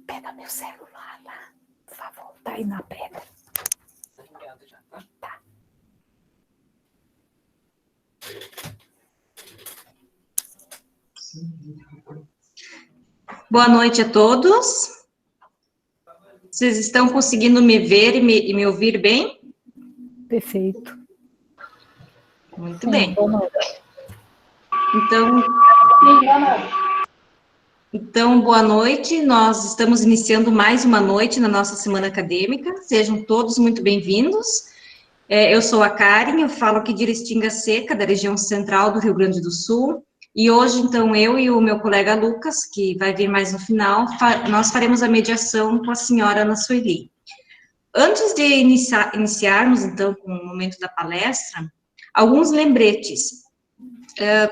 Pega meu celular lá, por favor, tá aí na pedra. Tá. Boa noite a todos. Vocês estão conseguindo me ver e me ouvir bem? Perfeito. Muito bem. Boa noite. Então, boa noite. Nós estamos iniciando mais uma noite na nossa semana acadêmica. Sejam todos muito bem-vindos. Eu sou a Karen, eu falo aqui de Restinga Seca, da região central do Rio Grande do Sul. E hoje, então, eu e o meu colega Lucas, que vai vir mais no final, nós faremos a mediação com a senhora Ana Sueli. Antes de iniciarmos, então, com o momento da palestra, alguns lembretes.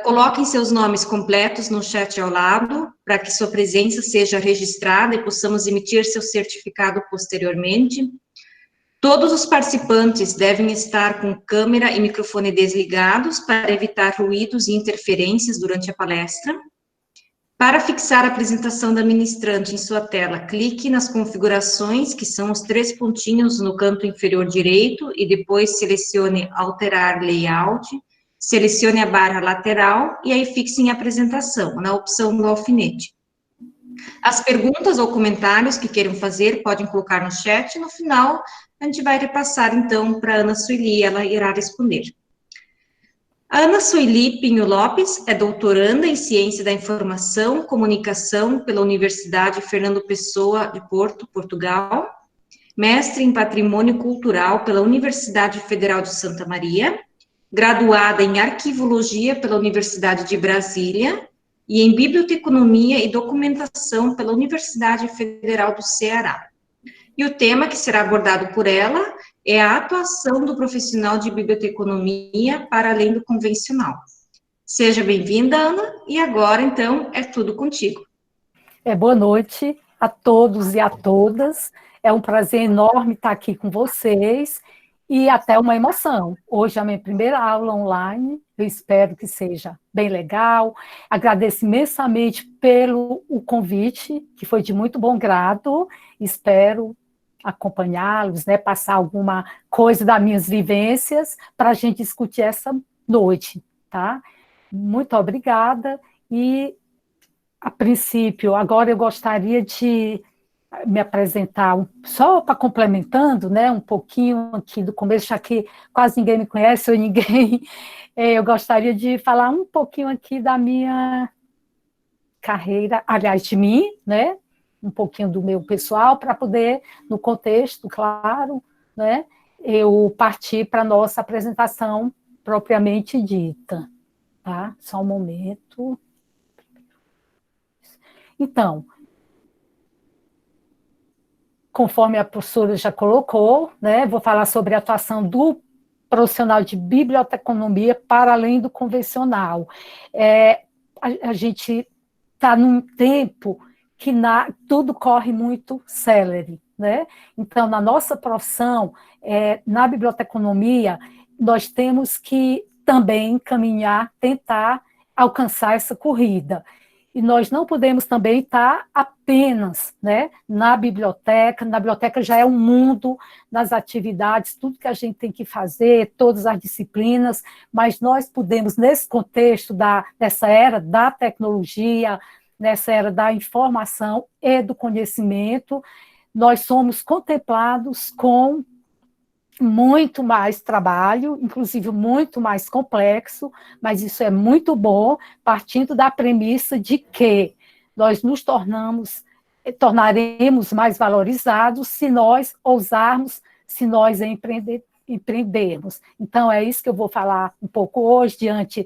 Coloquem seus nomes completos no chat ao lado, para que sua presença seja registrada e possamos emitir seu certificado posteriormente. Todos os participantes devem estar com câmera e microfone desligados para evitar ruídos e interferências durante a palestra. Para fixar a apresentação da ministrante em sua tela, clique nas configurações, que são os 3 pontinhos no canto inferior direito, e depois selecione Alterar Layout, selecione a barra lateral, e aí fixe em apresentação, na opção do alfinete. As perguntas ou comentários que queiram fazer, podem colocar no chat, e no final, a gente vai repassar, então, para a Ana Sueli, ela irá responder. A Ana Sueli Pinho Lopes é doutoranda em Ciência da Informação e Comunicação pela Universidade Fernando Pessoa de Porto, Portugal, mestre em Patrimônio Cultural pela Universidade Federal de Santa Maria, graduada em Arquivologia pela Universidade de Brasília e em Biblioteconomia e Documentação pela Universidade Federal do Ceará. E o tema que será abordado por ela é a atuação do profissional de biblioteconomia para além do convencional. Seja bem-vinda, Ana, e agora, então, é tudo contigo. Boa noite a todos e a todas. É um prazer enorme estar aqui com vocês e até uma emoção. Hoje é a minha primeira aula online, eu espero que seja bem legal. Agradeço imensamente pelo convite, que foi de muito bom grado. Espero acompanhá-los, né, passar alguma coisa das minhas vivências para a gente discutir essa noite, tá? Muito obrigada e, a princípio, agora eu gostaria de me apresentar, só para complementando, né, um pouquinho aqui do começo, já que quase ninguém me conhece, ou ninguém, eu gostaria de falar um pouquinho aqui da minha carreira, aliás, de mim, né, um pouquinho do meu pessoal, para poder, no contexto, claro, né, eu partir para a nossa apresentação propriamente dita, tá? Só um momento. Então, conforme a professora já colocou, né, vou falar sobre a atuação do profissional de biblioteconomia para além do convencional. A gente está num tempo que tudo corre muito célere, né? Então, na nossa profissão, na biblioteconomia, nós temos que também caminhar, tentar alcançar essa corrida. E nós não podemos também estar apenas, né, na biblioteca já é um mundo nas atividades, tudo que a gente tem que fazer, todas as disciplinas, mas nós podemos, nesse contexto dessa era da tecnologia, nessa era da informação e do conhecimento, nós somos contemplados com muito mais trabalho, inclusive muito mais complexo, mas isso é muito bom, partindo da premissa de que nós nos tornaremos mais valorizados se nós ousarmos, se nós empreendermos. Então, é isso que eu vou falar um pouco hoje, diante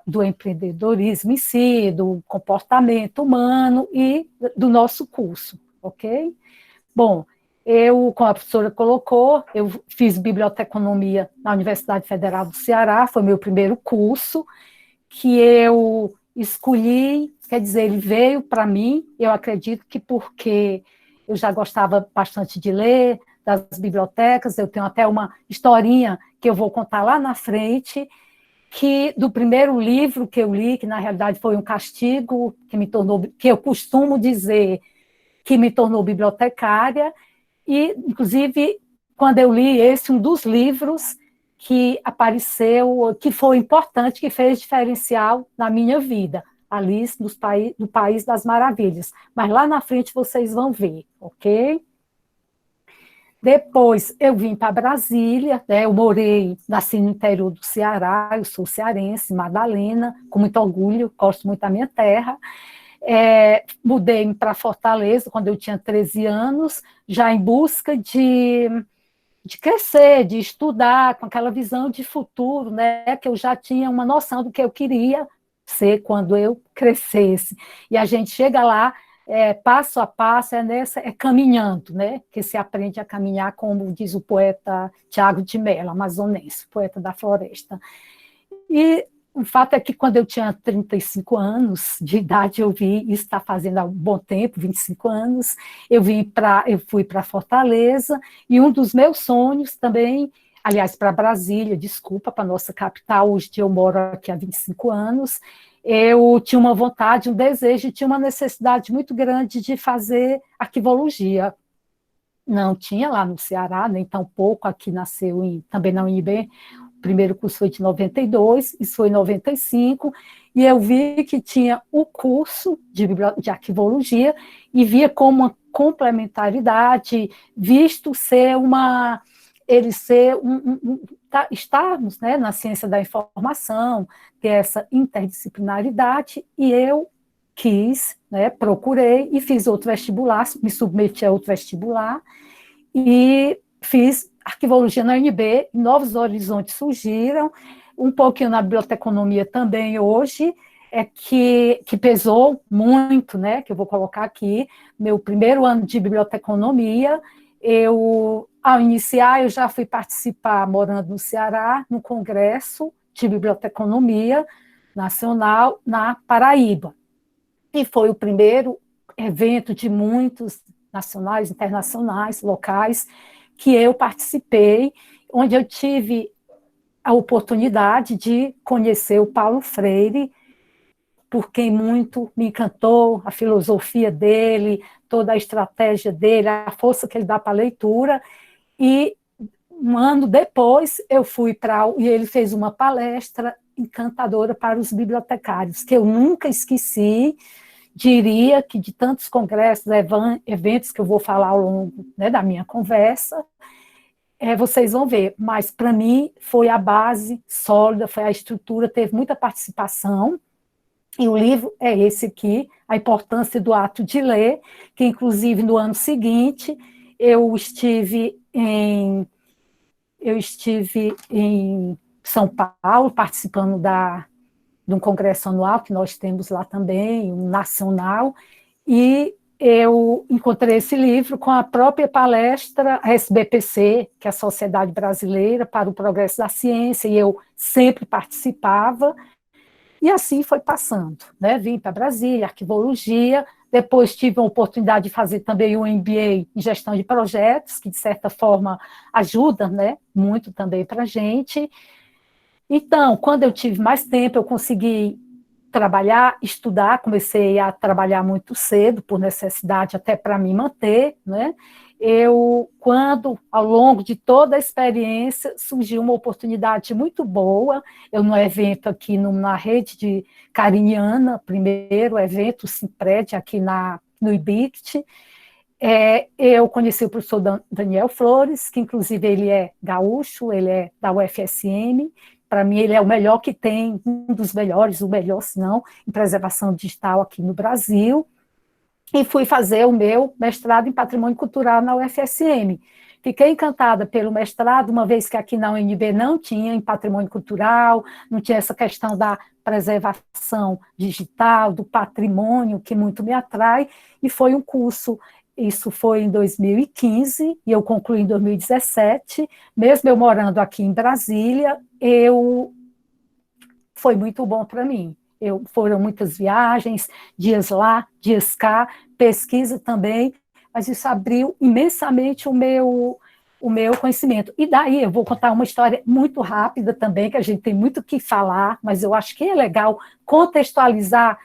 do empreendedorismo em si, do comportamento humano e do nosso curso, ok? Bom, eu, como a professora colocou, eu fiz biblioteconomia na Universidade Federal do Ceará, foi meu primeiro curso, que eu escolhi, quer dizer, ele veio para mim, eu acredito que porque eu já gostava bastante de ler, das bibliotecas, eu tenho até uma historinha que eu vou contar lá na frente, que do primeiro livro que eu li, que na realidade foi um castigo, que me tornou, que eu costumo dizer que me tornou bibliotecária, e, inclusive, quando eu li esse, um dos livros que apareceu, que foi importante, que fez diferencial na minha vida, Alice no País das Maravilhas. Mas lá na frente vocês vão ver, ok? Depois eu vim para Brasília, né? Eu nasci no interior do Ceará, eu sou cearense, Madalena, com muito orgulho, gosto muito da minha terra. Mudei-me para Fortaleza quando eu tinha 13 anos, já em busca de crescer, de estudar, com aquela visão de futuro, né? Que eu já tinha uma noção do que eu queria ser quando eu crescesse. E a gente chega lá, passo a passo, caminhando, né? Que se aprende a caminhar, como diz o poeta Tiago de Mello, amazonense, poeta da floresta. E o fato é que quando eu tinha 35 anos de idade, eu vi, isso está fazendo há um bom tempo, 25 anos, eu fui para Fortaleza, e um dos meus sonhos também, aliás, para Brasília, desculpa, para a nossa capital, hoje eu moro aqui há 25 anos, eu tinha uma vontade, um desejo, tinha uma necessidade muito grande de fazer arquivologia. Não tinha lá no Ceará, nem tampouco, aqui nasceu também na UNB. O primeiro curso foi de 92, isso foi em 95, e eu vi que tinha o curso de arquivologia e via como uma complementaridade, visto ser estarmos, né, na ciência da informação, ter essa interdisciplinaridade, e eu quis, né, procurei e fiz outro vestibular, me submeti a outro vestibular, e fiz arquivologia na UNB, novos horizontes surgiram, um pouquinho na biblioteconomia também hoje, que pesou muito, né, que eu vou colocar aqui, meu primeiro ano de biblioteconomia, ao iniciar, eu já fui participar, morando no Ceará, no Congresso de Biblioteconomia Nacional, na Paraíba, e foi o primeiro evento de muitos nacionais, internacionais, locais, que eu participei, onde eu tive a oportunidade de conhecer o Paulo Freire, por quem muito me encantou, a filosofia dele, toda a estratégia dele, a força que ele dá para a leitura, e um ano depois eu fui e ele fez uma palestra encantadora para os bibliotecários, que eu nunca esqueci. Diria que de tantos congressos, eventos que eu vou falar ao longo, né, da minha conversa, vocês vão ver, mas para mim foi a base sólida, foi a estrutura, teve muita participação, e o livro é esse aqui, A Importância do Ato de Ler, que inclusive no ano seguinte eu estive em São Paulo, participando de um congresso anual que nós temos lá também, um nacional, e eu encontrei esse livro com a própria palestra SBPC, que é a Sociedade Brasileira para o Progresso da Ciência, e eu sempre participava, e assim foi passando, né? Vim para Brasília, arquivologia, depois tive a oportunidade de fazer também um MBA em gestão de projetos, que de certa forma ajuda, né, muito também para a gente. Então, quando eu tive mais tempo, eu consegui trabalhar, estudar, comecei a trabalhar muito cedo, por necessidade até para me manter, né? Ao longo de toda a experiência, surgiu uma oportunidade muito boa, no evento aqui na rede de Cariniana, primeiro evento Simpred aqui no IBICT, eu conheci o professor Daniel Flores, que inclusive ele é gaúcho, ele é da UFSM, para mim ele é o melhor que tem, um dos melhores, o melhor, se não, em preservação digital aqui no Brasil, e fui fazer o meu mestrado em Patrimônio Cultural na UFSM. Fiquei encantada pelo mestrado, uma vez que aqui na UNB não tinha em Patrimônio Cultural, não tinha essa questão da preservação digital, do patrimônio, que muito me atrai, e foi um curso. Isso foi em 2015, e eu concluí em 2017, mesmo eu morando aqui em Brasília, foi muito bom para mim. Foram muitas viagens, dias lá, dias cá, pesquisa também, mas isso abriu imensamente o o meu conhecimento. E daí eu vou contar uma história muito rápida também, que a gente tem muito o que falar, mas eu acho que é legal contextualizar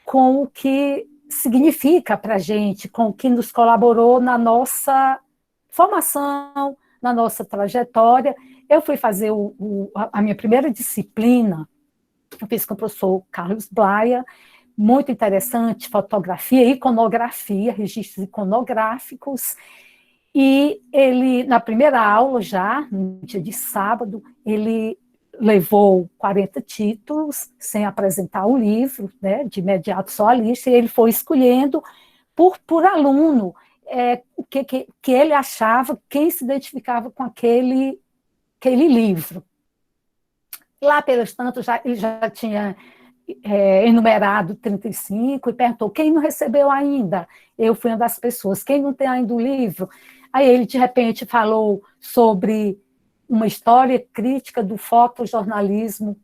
com o que significa para a gente, com o que nos colaborou na nossa formação, na nossa trajetória. Eu fui fazer a minha primeira disciplina, eu fiz com o professor Carlos Blaia, muito interessante, fotografia, iconografia, registros iconográficos, e ele, na primeira aula já, no dia de sábado, ele levou 40 títulos, sem apresentar o livro, né, de imediato só a lista, e ele foi escolhendo por aluno o que ele achava, quem se identificava com aquele livro. Lá pelas tantas, ele já tinha enumerado 35 e perguntou, quem não recebeu ainda? Eu fui uma das pessoas, quem não tem ainda o livro? Aí ele, de repente, falou sobre uma história crítica do fotojornalismo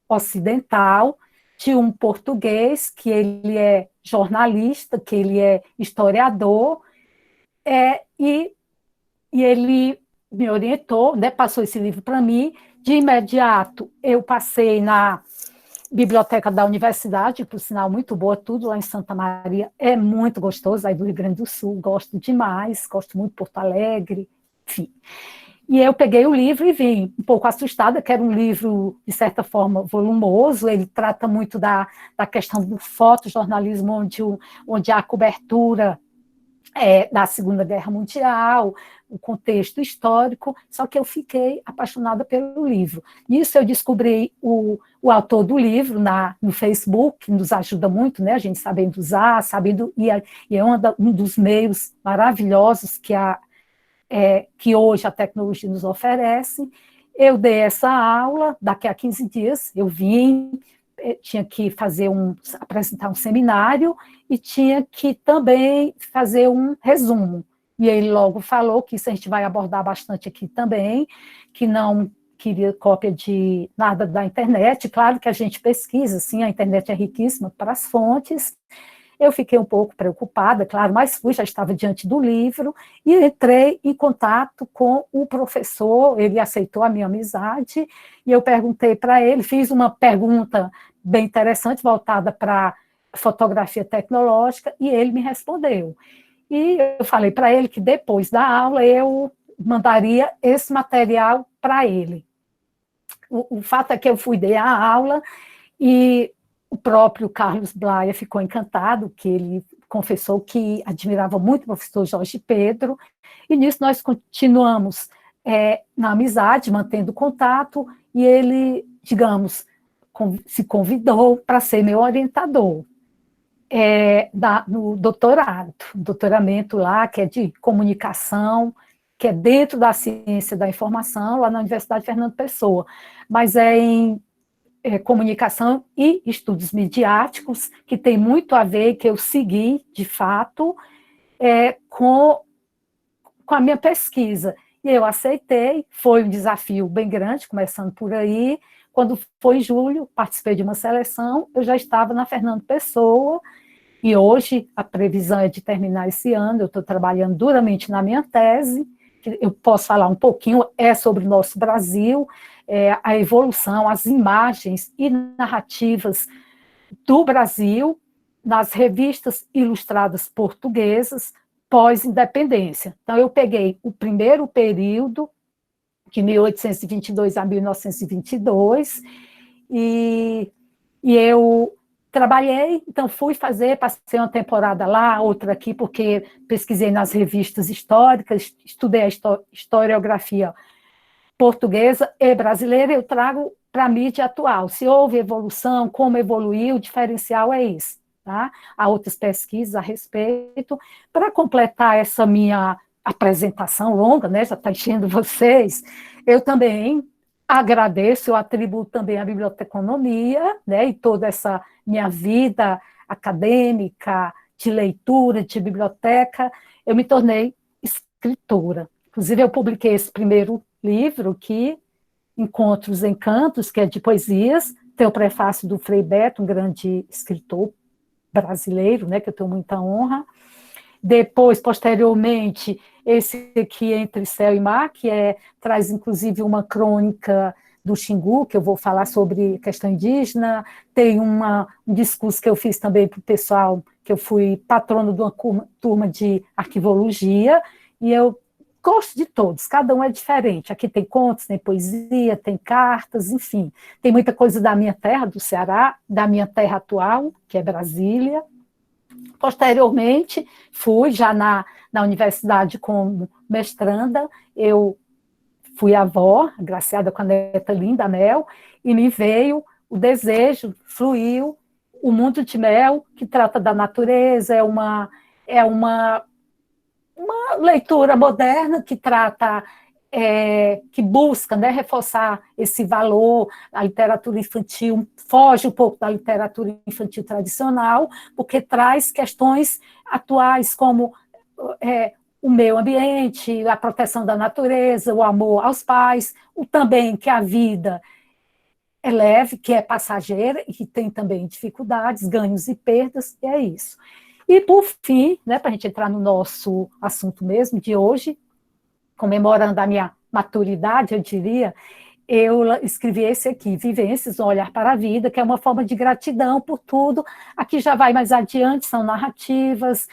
ocidental, de um português, que ele é jornalista, que ele é historiador, e ele me orientou, né, passou esse livro para mim. De imediato, eu passei na biblioteca da universidade, por sinal muito boa, tudo lá em Santa Maria, é muito gostoso, aí do Rio Grande do Sul, gosto demais, gosto muito de Porto Alegre, enfim. E eu peguei o livro e vim um pouco assustada, que era um livro, de certa forma, volumoso, ele trata muito da questão do fotojornalismo, onde há a cobertura da Segunda Guerra Mundial, o contexto histórico, só que eu fiquei apaixonada pelo livro. Nisso eu descobri o autor do livro no Facebook, que nos ajuda muito, né, a gente sabendo usar, e é um dos meios maravilhosos que hoje a tecnologia nos oferece. Eu dei essa aula, daqui a 15 dias eu vim, tinha que apresentar um seminário e tinha que também fazer um resumo. E ele logo falou que isso a gente vai abordar bastante aqui também, que não queria cópia de nada da internet. Claro que a gente pesquisa, sim, a internet é riquíssima para as fontes. Eu fiquei um pouco preocupada, claro, mas já estava diante do livro, e entrei em contato com o professor, ele aceitou a minha amizade, e eu perguntei para ele, fiz uma pergunta bem interessante, voltada para fotografia tecnológica, e ele me respondeu. E eu falei para ele que depois da aula eu mandaria esse material para ele. O fato é que eu fui dar a aula e o próprio Carlos Blaia ficou encantado, que ele confessou que admirava muito o professor Jorge Pedro, e nisso nós continuamos na amizade, mantendo contato, e ele, digamos, se convidou para ser meu orientador no doutoramento lá, que é de comunicação, que é dentro da ciência da informação, lá na Universidade Fernando Pessoa, mas é em comunicação e estudos midiáticos, que tem muito a ver, que eu segui, de fato, com a minha pesquisa. E eu aceitei, foi um desafio bem grande, começando por aí. Quando foi em julho, participei de uma seleção, eu já estava na Fernando Pessoa, e hoje a previsão é de terminar esse ano, eu estou trabalhando duramente na minha tese, que eu posso falar um pouquinho, sobre o nosso Brasil, a evolução, as imagens e narrativas do Brasil nas revistas ilustradas portuguesas pós-independência. Então, eu peguei o primeiro período, de 1822 a 1922, e eu trabalhei, então fui passei uma temporada lá, outra aqui, porque pesquisei nas revistas históricas, estudei a historiografia portuguesa e brasileira, eu trago para a mídia atual. Se houve evolução, como evoluiu, o diferencial é isso. Tá? Há outras pesquisas a respeito. Para completar essa minha apresentação longa, né, já está enchendo vocês, eu também agradeço, eu atribuo também à biblioteconomia, né, e toda essa minha vida acadêmica, de leitura, de biblioteca, eu me tornei escritora. Inclusive, eu publiquei esse primeiro livro aqui, Encontros em Cantos, que é de poesias, tem o prefácio do Frei Beto, um grande escritor brasileiro, né, que eu tenho muita honra, Depois, posteriormente, esse aqui, Entre Céu e Mar, que traz, inclusive, uma crônica do Xingu, que eu vou falar sobre questão indígena. Tem um discurso que eu fiz também para o pessoal, que eu fui patrono de uma turma de arquivologia, e eu gosto de todos, cada um é diferente. Aqui tem contos, tem poesia, tem cartas, enfim. Tem muita coisa da minha terra, do Ceará, da minha terra atual, que é Brasília. Posteriormente, fui já na universidade como mestranda, eu fui avó, agraciada com a neta linda, Mel, e me veio o desejo, fluiu, o Mundo de Mel, que trata da natureza, é uma leitura moderna que trata, que busca, né, reforçar esse valor. A literatura infantil foge um pouco da literatura infantil tradicional, porque traz questões atuais como o meio ambiente, a proteção da natureza, o amor aos pais, também que a vida é leve, que é passageira e que tem também dificuldades, ganhos e perdas, e é isso. E, por fim, né, para a gente entrar no nosso assunto mesmo de hoje, comemorando a minha maturidade, eu diria, eu escrevi esse aqui, Vivências, um olhar para a vida, que é uma forma de gratidão por tudo. Aqui já vai mais adiante, são narrativas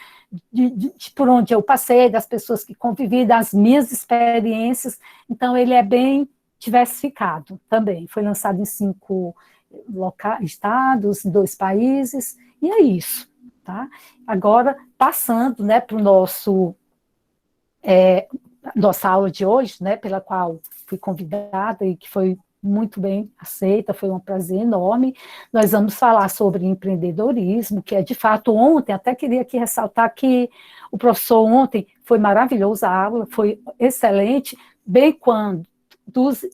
de por onde eu passei, das pessoas que convivi, das minhas experiências. Então, ele é bem diversificado também. Foi lançado em 5 estados, em 2 países, e é isso. Tá? Agora, passando, né, para o nossa aula de hoje, né, pela qual fui convidada e que foi muito bem aceita, foi um prazer enorme. Nós vamos falar sobre empreendedorismo, que é, de fato, ontem, até queria aqui ressaltar que o professor ontem foi maravilhoso a aula, foi excelente, bem quando dos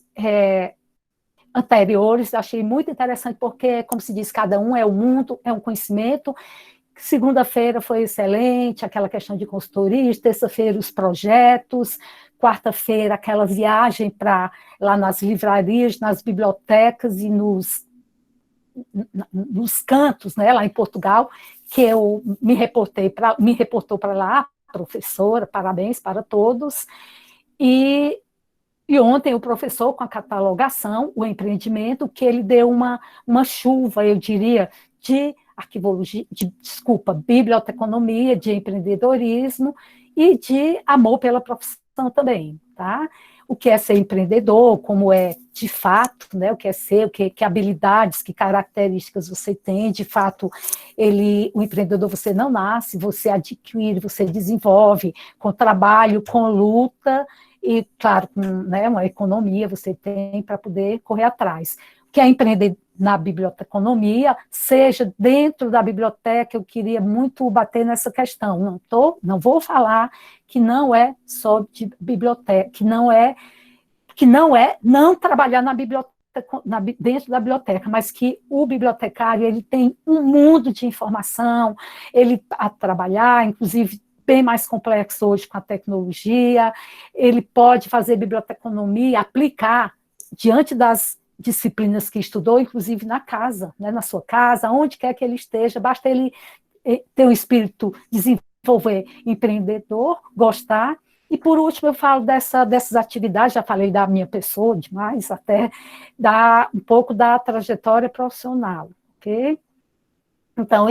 anteriores, achei muito interessante, porque, como se diz, cada um é um mundo, é um conhecimento. Segunda-feira foi excelente, aquela questão de consultoria, terça-feira os projetos, quarta-feira aquela viagem para lá nas livrarias, nas bibliotecas e nos cantos, né, lá em Portugal, que eu me reportou para lá, professora, parabéns para todos. E ontem o professor, com a catalogação, o empreendimento, que ele deu uma chuva, eu diria, de arquivologia, biblioteconomia, de empreendedorismo e de amor pela profissão também, tá? O que é ser empreendedor, como é de fato, né? O que é ser, que habilidades, que características você tem, de fato, o empreendedor você não nasce, você adquire, você desenvolve com trabalho, com luta, e, claro, né, uma economia você tem para poder correr atrás. O que é empreender na biblioteconomia, seja dentro da biblioteca, eu queria muito bater nessa questão. Não vou falar que não é só de biblioteca, que não é não trabalhar na biblioteca, dentro da biblioteca, mas que o bibliotecário ele tem um mundo de informação, ele a trabalhar, inclusive bem mais complexo hoje com a tecnologia, ele pode fazer biblioteconomia, aplicar diante das disciplinas que estudou, inclusive na casa, né, na sua casa, onde quer que ele esteja, basta ele ter um espírito, desenvolver empreendedor, gostar. E, por último, eu falo dessas atividades, já falei da minha pessoa demais, até um pouco da trajetória profissional, ok? Então,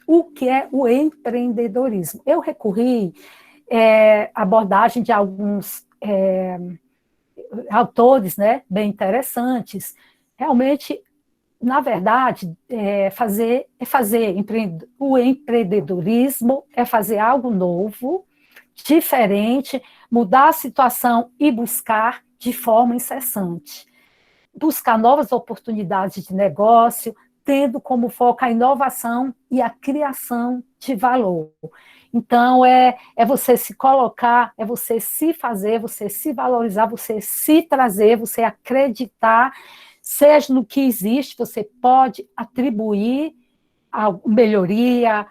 o que é o empreendedorismo? Eu recorri à abordagem de alguns autores, né, bem interessantes. Realmente, na verdade, o empreendedorismo é fazer algo novo, diferente, mudar a situação e buscar de forma incessante. Buscar novas oportunidades de negócio, tendo como foco a inovação e a criação de valor. Então, é você se colocar, é você se fazer, você se valorizar, você se trazer, você acreditar, seja no que existe, você pode atribuir a melhoria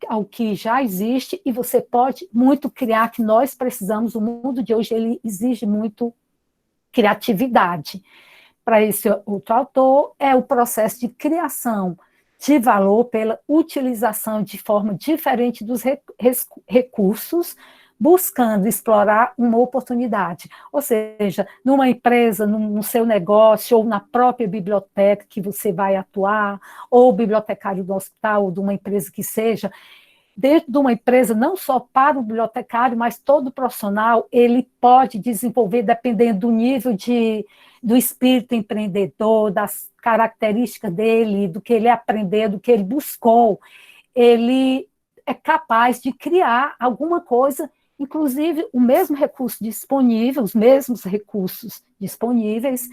ao que já existe, e você pode muito criar, que nós precisamos, o mundo de hoje ele exige muito criatividade. Para esse outro autor, é o processo de criação de valor pela utilização de forma diferente dos recursos, buscando explorar uma oportunidade. Ou seja, numa empresa, no seu negócio, ou na própria biblioteca que você vai atuar, ou bibliotecário do hospital, ou de uma empresa que seja, dentro de uma empresa, não só para o bibliotecário, mas todo profissional, ele pode desenvolver, dependendo do nível do espírito empreendedor, das características dele, do que ele aprendeu, do que ele buscou, ele é capaz de criar alguma coisa, inclusive o mesmo recurso disponível, os mesmos recursos disponíveis,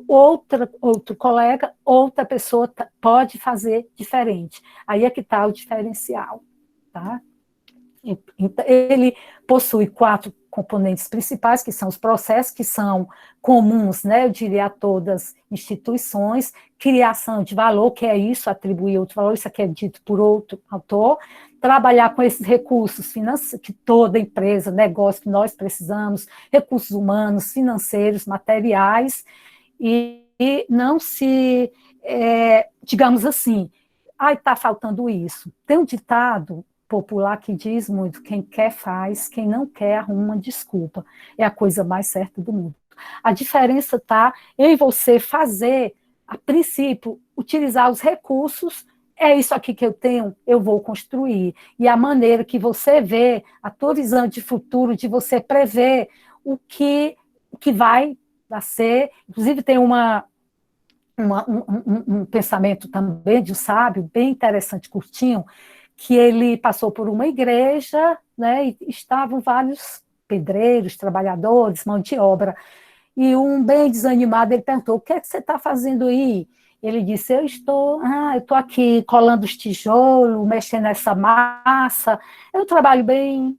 outro colega, outra pessoa pode fazer diferente. Aí é que está o diferencial. Tá? Ele possui 4 componentes principais, que são os processos, que são comuns, né, eu diria, a todas as instituições, criação de valor, que é isso, atribuir outro valor, isso aqui é dito por outro autor, trabalhar com esses recursos financeiros, que toda empresa, negócio que nós precisamos, recursos humanos, financeiros, materiais, e não se, digamos assim, está faltando isso. Tem um ditado popular que diz muito, quem quer faz, quem não quer arruma desculpa. É a coisa mais certa do mundo. A diferença está em você fazer, a princípio, utilizar os recursos, é isso aqui que eu tenho, eu vou construir. E a maneira que você vê, a tua visão de futuro, de você prever o que vai ser, inclusive tem um pensamento também de um sábio, bem interessante, curtinho, que ele passou por uma igreja, né, e estavam vários pedreiros, trabalhadores, mão de obra, e um bem desanimado, ele perguntou, o que é que você está fazendo aí? Ele disse, eu estou aqui colando os tijolos, mexendo nessa massa, é um trabalho bem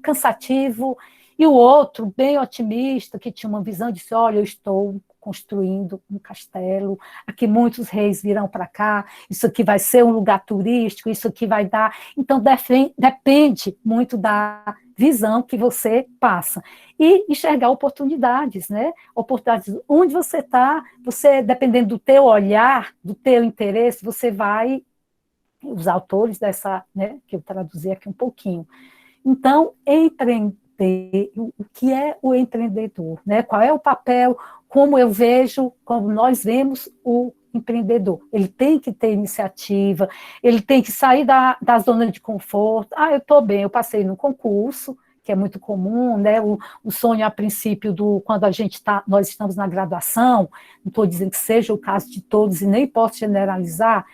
cansativo, e o outro, bem otimista, que tinha uma visão, disse, olha, eu estou construindo um castelo, aqui muitos reis virão para cá, isso aqui vai ser um lugar turístico, isso aqui vai dar... Então, depende muito da visão que você passa. E enxergar oportunidades, né? Oportunidades onde você está, você, dependendo do teu olhar, do teu interesse, você vai... Os autores dessa, né, que eu traduzi aqui um pouquinho. Então, empreender, o que é o empreendedor, né? Qual é o papel, como eu vejo, como nós vemos o empreendedor. Ele tem que ter iniciativa, ele tem que sair da zona de conforto. Eu estou bem, eu passei no concurso, que é muito comum, né? O sonho, a princípio, quando nós estamos na graduação, não estou dizendo que seja o caso de todos, e nem posso generalizar,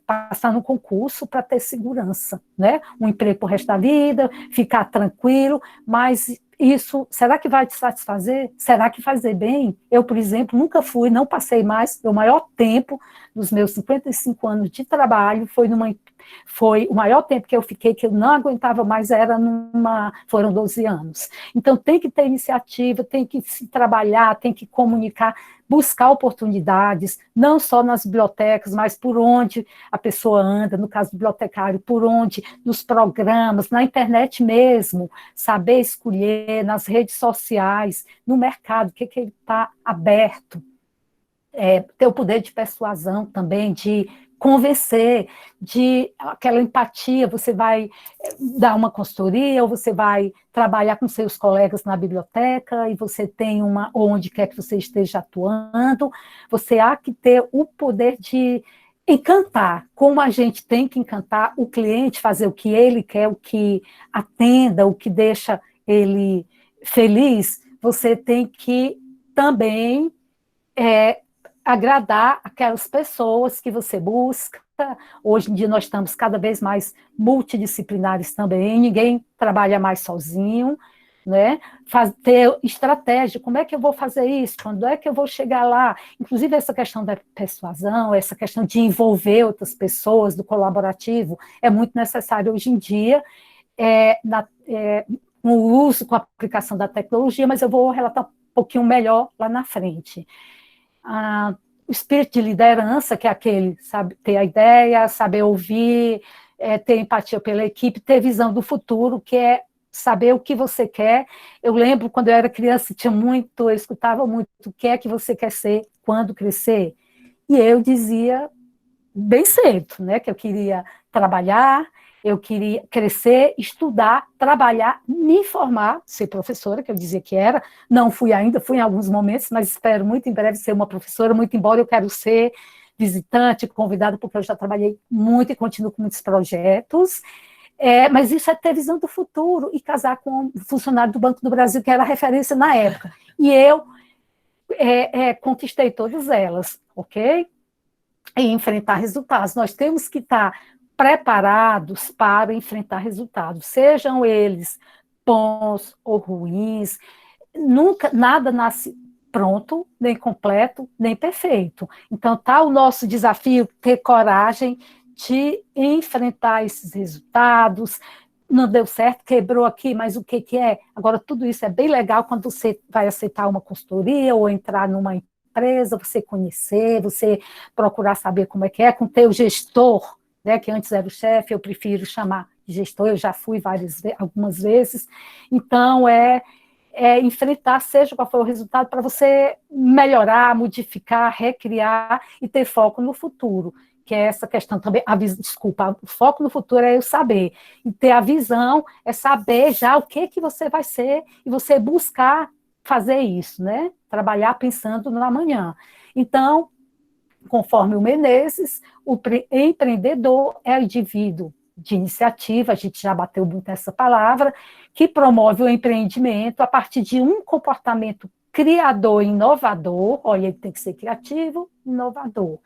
passar no concurso para ter segurança, né? Um emprego para o resto da vida, ficar tranquilo, mas isso, será que vai te satisfazer? Será que fazer bem? Eu, por exemplo, nunca fui, não passei mais, o maior tempo dos meus 55 anos de trabalho foi o maior tempo que eu fiquei, que eu não aguentava mais, foram 12 anos. Então, tem que ter iniciativa, tem que se trabalhar, tem que comunicar, buscar oportunidades, não só nas bibliotecas, mas por onde a pessoa anda, no caso do bibliotecário, por onde, nos programas, na internet mesmo, saber escolher, nas redes sociais, no mercado, o que ele está aberto, ter o poder de persuasão também, de convencer, de aquela empatia, você vai dar uma consultoria, ou você vai trabalhar com seus colegas na biblioteca, e você tem onde quer que você esteja atuando, você há que ter o poder de encantar, como a gente tem que encantar o cliente, fazer o que ele quer, o que atenda, o que deixa ele feliz, você tem que também agradar aquelas pessoas que você busca. Hoje em dia nós estamos cada vez mais multidisciplinares também, ninguém trabalha mais sozinho, né? Ter estratégia, como é que eu vou fazer isso? Quando é que eu vou chegar lá? Inclusive essa questão da persuasão, essa questão de envolver outras pessoas, do colaborativo, é muito necessário hoje em dia, no uso, com a aplicação da tecnologia, mas eu vou relatar um pouquinho melhor lá na frente. O espírito de liderança, que é aquele, sabe, ter a ideia, saber ouvir, ter empatia pela equipe, ter visão do futuro, que é saber o que você quer. Eu lembro, quando eu era criança, eu escutava muito, o que é que você quer ser quando crescer? E eu dizia bem cedo, né, que eu queria trabalhar, eu queria crescer, estudar, trabalhar, me formar, ser professora, que eu dizia que era, não fui ainda, fui em alguns momentos, mas espero muito em breve ser uma professora, muito embora eu quero ser visitante, convidada, porque eu já trabalhei muito e continuo com muitos projetos, mas isso é ter visão do futuro e casar com um funcionário do Banco do Brasil, que era a referência na época. E eu conquistei todas elas, ok? E enfrentar resultados. Nós temos que estar preparados para enfrentar resultados, sejam eles bons ou ruins. Nunca, nada nasce pronto, nem completo, nem perfeito. Então, tá o nosso desafio ter coragem de enfrentar esses resultados. Não deu certo, quebrou aqui, mas o que é? Agora, tudo isso é bem legal quando você vai aceitar uma consultoria ou entrar numa empresa, você conhecer, você procurar saber como é que é, com o teu gestor, né, que antes era o chefe, eu prefiro chamar de gestor, eu já fui algumas vezes. Então, enfrentar, seja qual for o resultado, para você melhorar, modificar, recriar e ter foco no futuro, que é essa questão também, desculpa, o foco no futuro é eu saber, e ter a visão é saber já o que você vai ser, e você buscar fazer isso, né? Trabalhar pensando no amanhã. Então, conforme o Menezes, o empreendedor é o indivíduo de iniciativa, a gente já bateu muito nessa palavra, que promove o empreendimento a partir de um comportamento criador e inovador, olha, ele tem que ser criativo, inovador,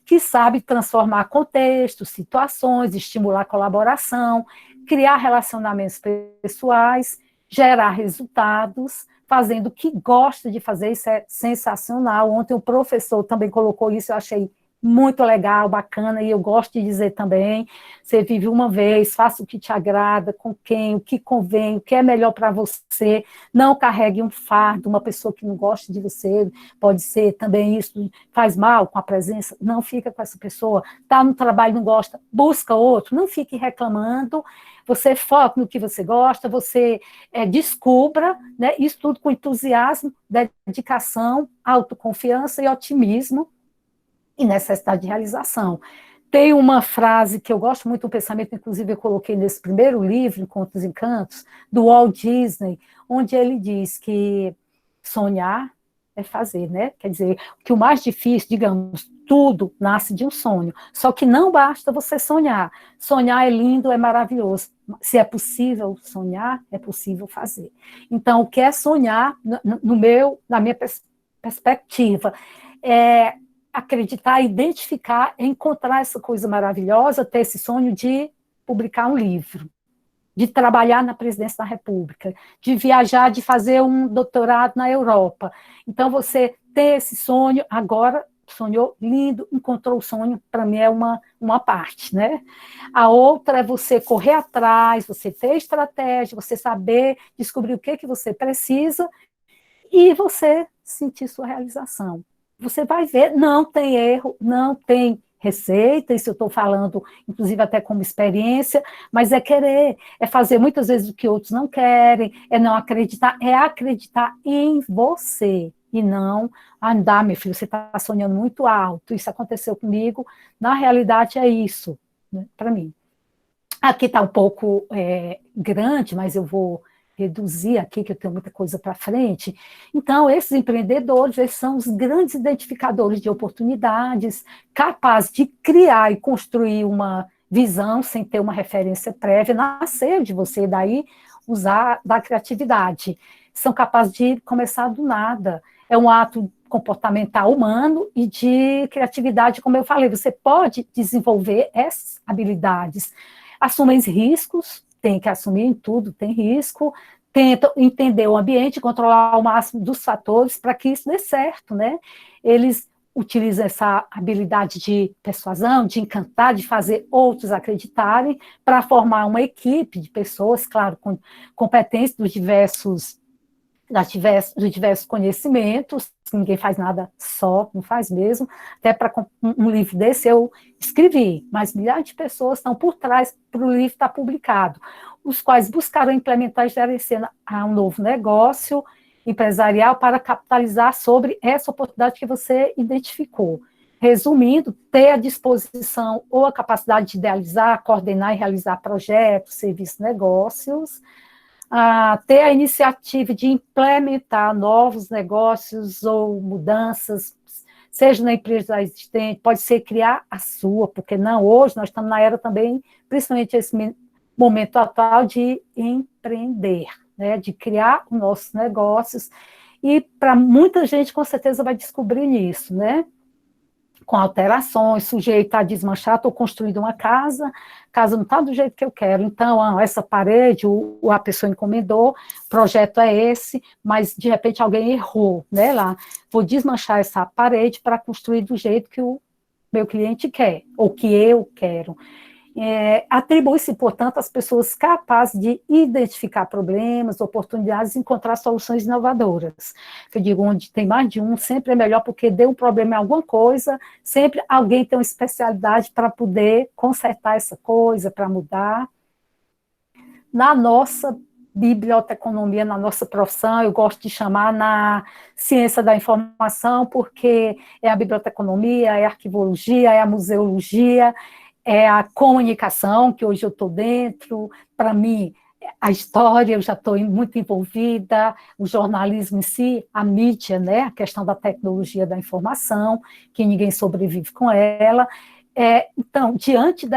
que sabe transformar contextos, situações, estimular colaboração, criar relacionamentos pessoais, gerar resultados, fazendo o que gosta de fazer, isso é sensacional. Ontem o professor também colocou isso, eu achei muito legal, bacana, e eu gosto de dizer também, você vive uma vez, faça o que te agrada, com quem, o que convém, o que é melhor para você, não carregue um fardo, uma pessoa que não gosta de você, pode ser também isso, faz mal com a presença, não fica com essa pessoa, está no trabalho, não gosta, busca outro, não fique reclamando, você foca no que você gosta, você descubra, né, isso tudo com entusiasmo, dedicação, autoconfiança e otimismo, e necessidade de realização. Tem uma frase que eu gosto muito do pensamento, inclusive eu coloquei nesse primeiro livro, Encontros e Encantos, do Walt Disney, onde ele diz que sonhar é fazer, né? Quer dizer, que o mais difícil, digamos, tudo nasce de um sonho. Só que não basta você sonhar. Sonhar é lindo, é maravilhoso. Se é possível sonhar, é possível fazer. Então, o que é sonhar, na minha perspectiva, é acreditar, identificar, encontrar essa coisa maravilhosa, ter esse sonho de publicar um livro, de trabalhar na presidência da República, de viajar, de fazer um doutorado na Europa. Então, você ter esse sonho, agora sonhou lindo, encontrou o sonho, para mim é uma parte, né? A outra é você correr atrás, você ter estratégia, você saber descobrir o que você precisa e você sentir sua realização. Você vai ver, não tem erro, não tem receita, isso eu estou falando, inclusive até como experiência, mas é querer, é fazer muitas vezes o que outros não querem, é não acreditar, é acreditar em você, e não andar, meu filho, você está sonhando muito alto, isso aconteceu comigo, na realidade é isso, né, para mim. Aqui está um pouco grande, mas eu vou reduzir aqui, que eu tenho muita coisa para frente. Então, esses empreendedores, eles são os grandes identificadores de oportunidades, capazes de criar e construir uma visão sem ter uma referência prévia, nascer de você, daí usar da criatividade. São capazes de começar do nada. É um ato comportamental humano e de criatividade, como eu falei, você pode desenvolver essas habilidades. Assumem riscos, tem que assumir em tudo, tem risco, tentam entender o ambiente, controlar o máximo dos fatores para que isso dê certo, né? Eles utilizam essa habilidade de persuasão, de encantar, de fazer outros acreditarem, para formar uma equipe de pessoas, claro, com competências dos diversos conhecimentos, ninguém faz nada só, não faz mesmo, até para um livro desse eu escrevi, mas milhares de pessoas estão por trás para o livro estar publicado, os quais buscaram implementar e gerar um novo negócio empresarial para capitalizar sobre essa oportunidade que você identificou. Resumindo, ter a disposição ou a capacidade de idealizar, coordenar e realizar projetos, serviços, negócios, ter a iniciativa de implementar novos negócios ou mudanças, seja na empresa existente, pode ser criar a sua, porque não, hoje nós estamos na era também, principalmente esse momento atual, de empreender, né, de criar os nossos negócios, e para muita gente, com certeza, vai descobrir isso, né, com alterações, sujeita a desmanchar, estou construindo uma casa não está do jeito que eu quero, então, essa parede, a pessoa encomendou, o projeto é esse, mas, de repente, alguém errou, né, lá, vou desmanchar essa parede para construir do jeito que o meu cliente quer, ou que eu quero. Atribui-se, portanto, às pessoas capazes de identificar problemas, oportunidades e encontrar soluções inovadoras. Eu digo, onde tem mais de um, sempre é melhor, porque deu um problema em alguma coisa, sempre alguém tem uma especialidade para poder consertar essa coisa, para mudar. Na nossa biblioteconomia, na nossa profissão, eu gosto de chamar na ciência da informação, porque é a biblioteconomia, é a arquivologia, é a museologia, é a comunicação, que hoje eu estou dentro, para mim, a história, eu já estou muito envolvida, o jornalismo em si, a mídia, né, a questão da tecnologia da informação, que ninguém sobrevive com ela. Então, diante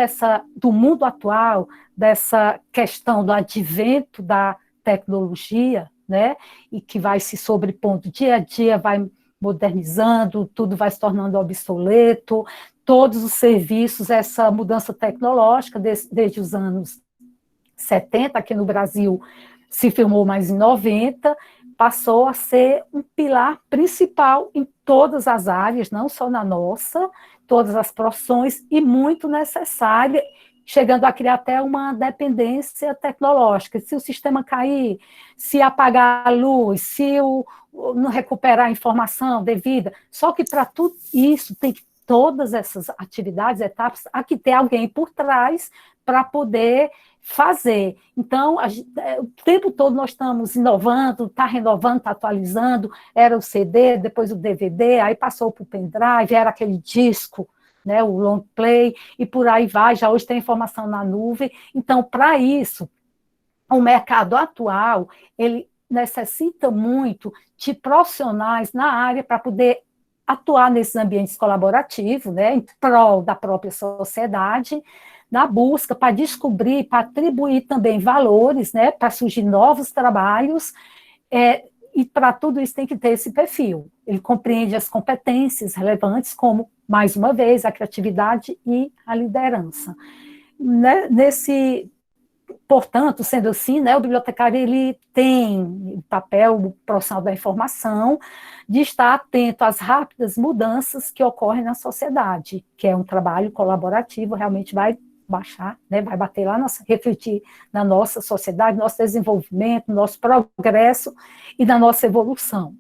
do mundo atual, dessa questão do advento da tecnologia, né, e que vai se sobrepondo dia a dia, vai modernizando, tudo vai se tornando obsoleto, todos os serviços, essa mudança tecnológica, desde os anos 70, aqui no Brasil se firmou mais em 90, passou a ser um pilar principal em todas as áreas, não só na nossa, todas as profissões, e muito necessária, chegando a criar até uma dependência tecnológica. Se o sistema cair, se apagar a luz, se não recuperar a informação devida, só que para tudo isso tem que todas essas atividades, etapas, há que ter alguém por trás para poder fazer. Então, o tempo todo nós estamos inovando, está renovando, está atualizando, era o CD, depois o DVD, aí passou para o pendrive, era aquele disco, né, o long play, e por aí vai, já hoje tem informação na nuvem. Então, para isso, o mercado atual, ele necessita muito de profissionais na área para poder atuar nesses ambientes colaborativos, né, em prol da própria sociedade, na busca para descobrir, para atribuir também valores, né, para surgir novos trabalhos, e para tudo isso tem que ter esse perfil. Ele compreende as competências relevantes, como, mais uma vez, a criatividade e a liderança. Portanto, sendo assim, né, o bibliotecário ele tem o papel profissional da informação, de estar atento às rápidas mudanças que ocorrem na sociedade, que é um trabalho colaborativo, realmente vai baixar, né, vai bater lá, refletir na nossa sociedade, nosso desenvolvimento, nosso progresso e na nossa evolução.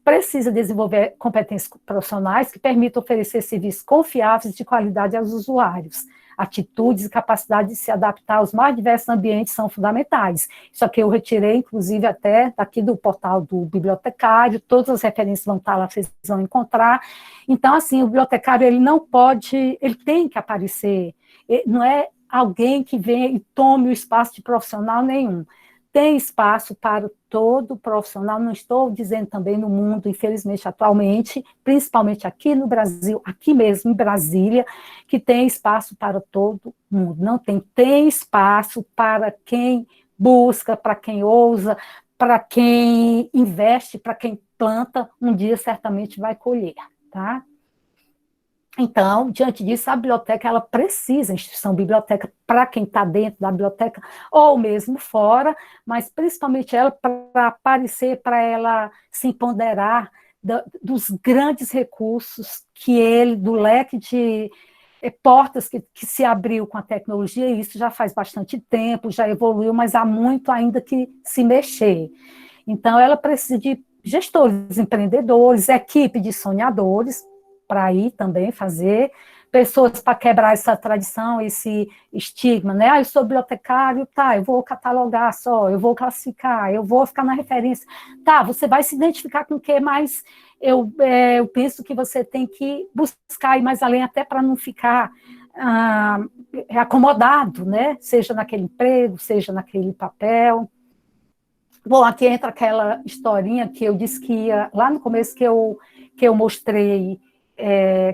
Precisa desenvolver competências profissionais que permitam oferecer serviços confiáveis de qualidade aos usuários. Atitudes e capacidade de se adaptar aos mais diversos ambientes são fundamentais. Isso aqui eu retirei, inclusive, até daqui do portal do bibliotecário, todas as referências vão estar lá, vocês vão encontrar. Então, assim, o bibliotecário, ele não pode, ele tem que aparecer, não é alguém que venha e tome o espaço de profissional nenhum. Tem espaço para todo profissional, não estou dizendo também no mundo, infelizmente, atualmente, principalmente aqui no Brasil, aqui mesmo em Brasília, que tem espaço para todo mundo. Não tem espaço para quem busca, para quem ousa, para quem investe, para quem planta, um dia certamente vai colher, tá? Então, diante disso, a biblioteca, ela precisa, a instituição biblioteca, para quem está dentro da biblioteca, ou mesmo fora, mas principalmente ela, para aparecer, para ela se empoderar dos grandes recursos do leque de portas que se abriu com a tecnologia, e isso já faz bastante tempo, já evoluiu, mas há muito ainda que se mexer. Então, ela precisa de gestores, empreendedores, equipe de sonhadores, para ir também fazer, pessoas para quebrar essa tradição, esse estigma, né? Eu sou bibliotecário, tá, eu vou catalogar só, eu vou classificar, eu vou ficar na referência. Tá, você vai se identificar com o que mais eu penso que você tem que buscar ir mais além, até para não ficar acomodado, né? Seja naquele emprego, seja naquele papel. Bom, aqui entra aquela historinha que eu disse que ia, lá no começo que eu mostrei,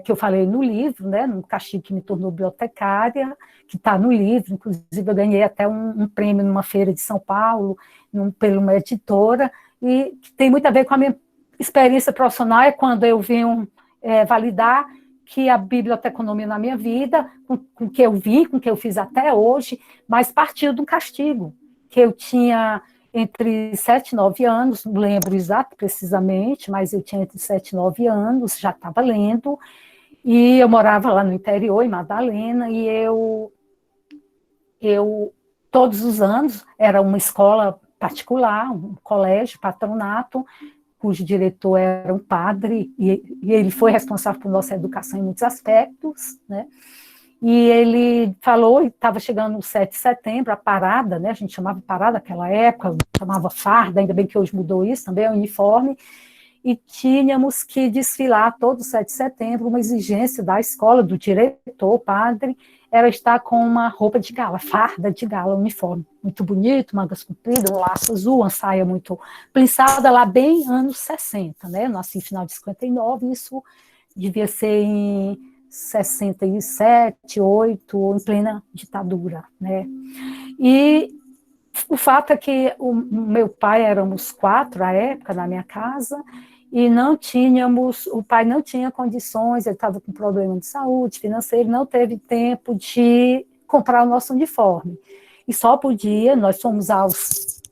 que eu falei no livro, né, no Castigo que me tornou bibliotecária, que está no livro, inclusive eu ganhei até um prêmio numa feira de São Paulo, por uma editora, e que tem muito a ver com a minha experiência profissional, é quando eu venho validar que a biblioteconomia na minha vida, com o que eu vi, com o que eu fiz até hoje, mas partiu de um castigo, que eu tinha entre 7 e 9 anos, não lembro exato precisamente, mas eu tinha entre 7 e 9 anos, já estava lendo, e eu morava lá no interior, em Madalena, e eu todos os anos, era uma escola particular, um colégio, patronato, cujo diretor era um padre, e ele foi responsável por nossa educação em muitos aspectos, né? E ele falou, estava chegando o 7 de setembro, a parada, né, a gente chamava parada naquela época, chamava farda, ainda bem que hoje mudou isso, também é uniforme, e tínhamos que desfilar todo o 7 de setembro, uma exigência da escola, do diretor, padre, era estar com uma roupa de gala, farda de gala, uniforme, muito bonito, mangas compridas, um laço azul, uma saia muito plissada, lá bem anos 60, né, nasci em final de 59, isso devia ser em 67, 8, em plena ditadura, né? E o fato é que o meu pai, éramos 4 à época na minha casa, e o pai não tinha condições, ele estava com problema de saúde, financeiro, não teve tempo de comprar o nosso uniforme. E só podia, nós fomos aos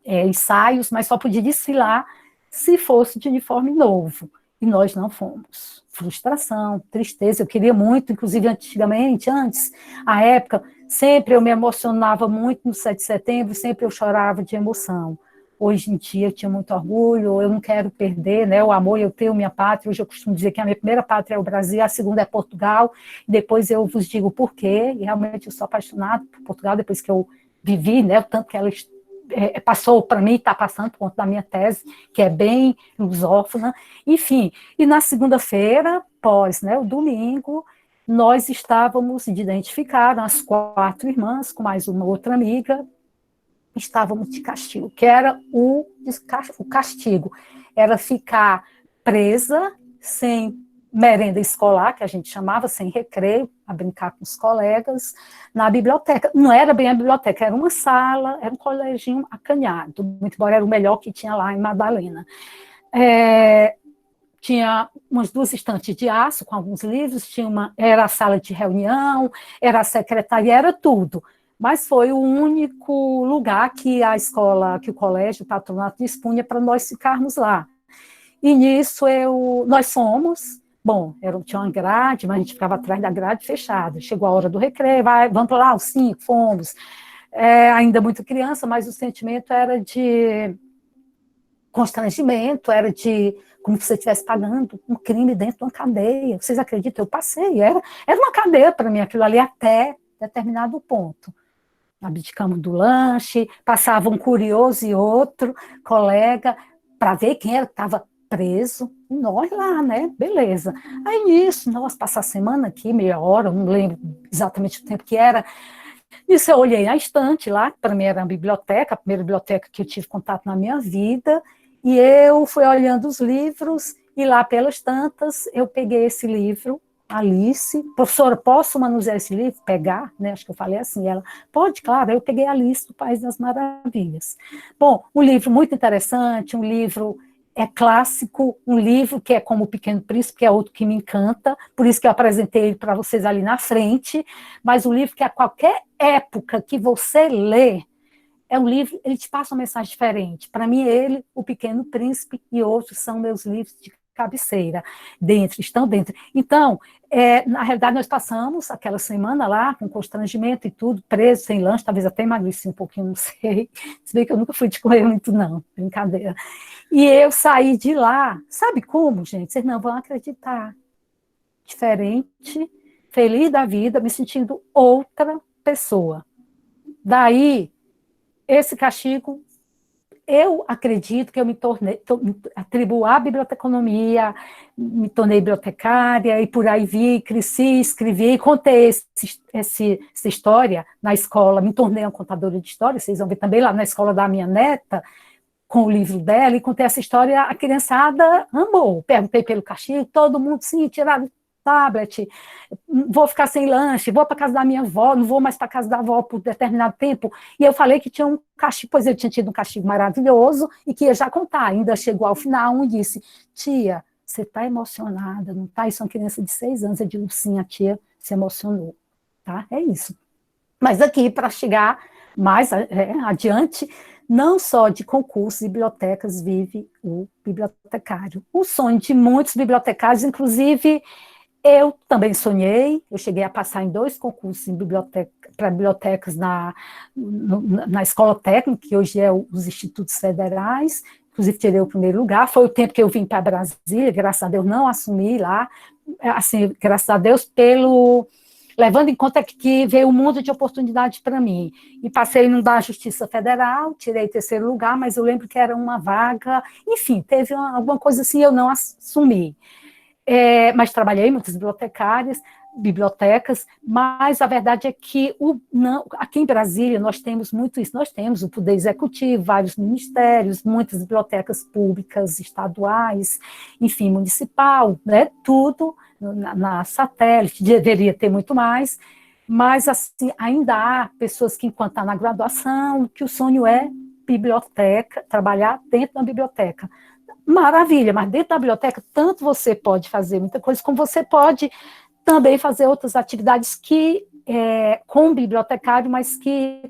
ensaios, mas só podia desfilar se fosse de uniforme novo. E nós não fomos. Frustração, tristeza, eu queria muito, inclusive antigamente, antes, a época, sempre eu me emocionava muito no 7 de setembro, sempre eu chorava de emoção. Hoje em dia eu tinha muito orgulho, eu não quero perder, né, o amor, eu tenho minha pátria, hoje eu costumo dizer que a minha primeira pátria é o Brasil, a segunda é Portugal, depois eu vos digo por quê, e realmente eu sou apaixonada por Portugal, depois que eu vivi, né, o tanto que ela passou para mim, está passando por conta da minha tese, que é bem lusófona, enfim. E na segunda-feira, né, o domingo, nós estávamos de identificar, as 4 irmãs, com mais uma outra amiga, estávamos de castigo, que era o castigo, era ficar presa, sem merenda escolar, que a gente chamava, sem recreio, a brincar com os colegas, na biblioteca. Não era bem a biblioteca, era uma sala, era um coleginho acanhado, muito embora era o melhor que tinha lá em Madalena. Tinha umas 2 estantes de aço com alguns livros, era a sala de reunião, era a secretaria, era tudo. Mas foi o único lugar que a escola, que o colégio, o patronato dispunha para nós ficarmos lá. E nisso nós fomos, bom, tinha uma grade, mas a gente ficava atrás da grade fechada. Chegou a hora do recreio, vamos para lá, os 5, fomos. Ainda muito criança, mas o sentimento era de constrangimento, era de como se você estivesse pagando um crime dentro de uma cadeia. Vocês acreditam? Eu passei, era uma cadeia para mim, aquilo ali até determinado ponto. Abdicamos do lanche, passava um curioso e outro colega para ver quem era que estava preso, e nós lá, né? Beleza. Aí nisso, nós passar a semana aqui, meia hora, não lembro exatamente o tempo que era. Nisso eu olhei na estante lá, que para mim era a primeira biblioteca que eu tive contato na minha vida, e eu fui olhando os livros, e lá pelas tantas eu peguei esse livro, Alice. Professora, posso manusear esse livro? Pegar? Né? Acho que eu falei assim. Ela, pode, claro. Eu peguei Alice do País das Maravilhas. Bom, um livro muito interessante, um livro clássico, um livro que é como O Pequeno Príncipe, que é outro que me encanta, por isso que eu apresentei ele para vocês ali na frente, mas um livro que a qualquer época que você lê, é um livro, ele te passa uma mensagem diferente. Para mim, ele, O Pequeno Príncipe e outros são meus livros de cabeceira, estão dentro. Então, na realidade, nós passamos aquela semana lá, com constrangimento e tudo, preso, sem lanche, talvez até emagreci um pouquinho, não sei, se bem que eu nunca fui de comer muito, não, brincadeira. E eu saí de lá, sabe como, gente? Vocês não vão acreditar. Diferente, feliz da vida, me sentindo outra pessoa. Daí, esse castigo, eu acredito que eu atribuo à biblioteconomia, me tornei bibliotecária, e por aí vi, cresci, escrevi, contei essa história na escola, me tornei uma contadora de história, vocês vão ver também lá na escola da minha neta, com o livro dela, e contei essa história, a criançada amou. Perguntei pelo castigo, todo mundo, sim, tiraram tablet, vou ficar sem lanche, vou para casa da minha avó, não vou mais para casa da avó por determinado tempo. E eu falei que tinha um castigo, pois eu tinha tido um castigo maravilhoso, e que ia já contar. Ainda chegou ao final, um disse, tia, você está emocionada, não está? Isso é uma criança de 6 anos. Eu digo, sim, a tia se emocionou. Tá? É isso. Mas aqui, para chegar mais adiante, não só de concursos e bibliotecas vive o bibliotecário. O sonho de muitos bibliotecários, inclusive, eu também sonhei, eu cheguei a passar em 2 concursos para bibliotecas na escola técnica, que hoje é os institutos federais, inclusive tirei o primeiro lugar, foi o tempo que eu vim para Brasília, graças a Deus não assumi lá, assim, graças a Deus levando em conta que veio um mundo de oportunidades para mim, e passei no da Justiça Federal, tirei 3º lugar, mas eu lembro que era uma vaga, enfim, teve alguma coisa assim, eu não assumi. Mas trabalhei em muitas bibliotecas, mas a verdade é que aqui em Brasília nós temos muito isso, nós temos o Poder Executivo, vários ministérios, muitas bibliotecas públicas, estaduais, enfim, municipal, né, tudo na satélite, deveria ter muito mais, mas assim, ainda há pessoas que, enquanto estão na graduação, que o sonho é biblioteca, trabalhar dentro da biblioteca. Maravilha, mas dentro da biblioteca, tanto você pode fazer muita coisa, como você pode também fazer outras atividades com o bibliotecário, mas que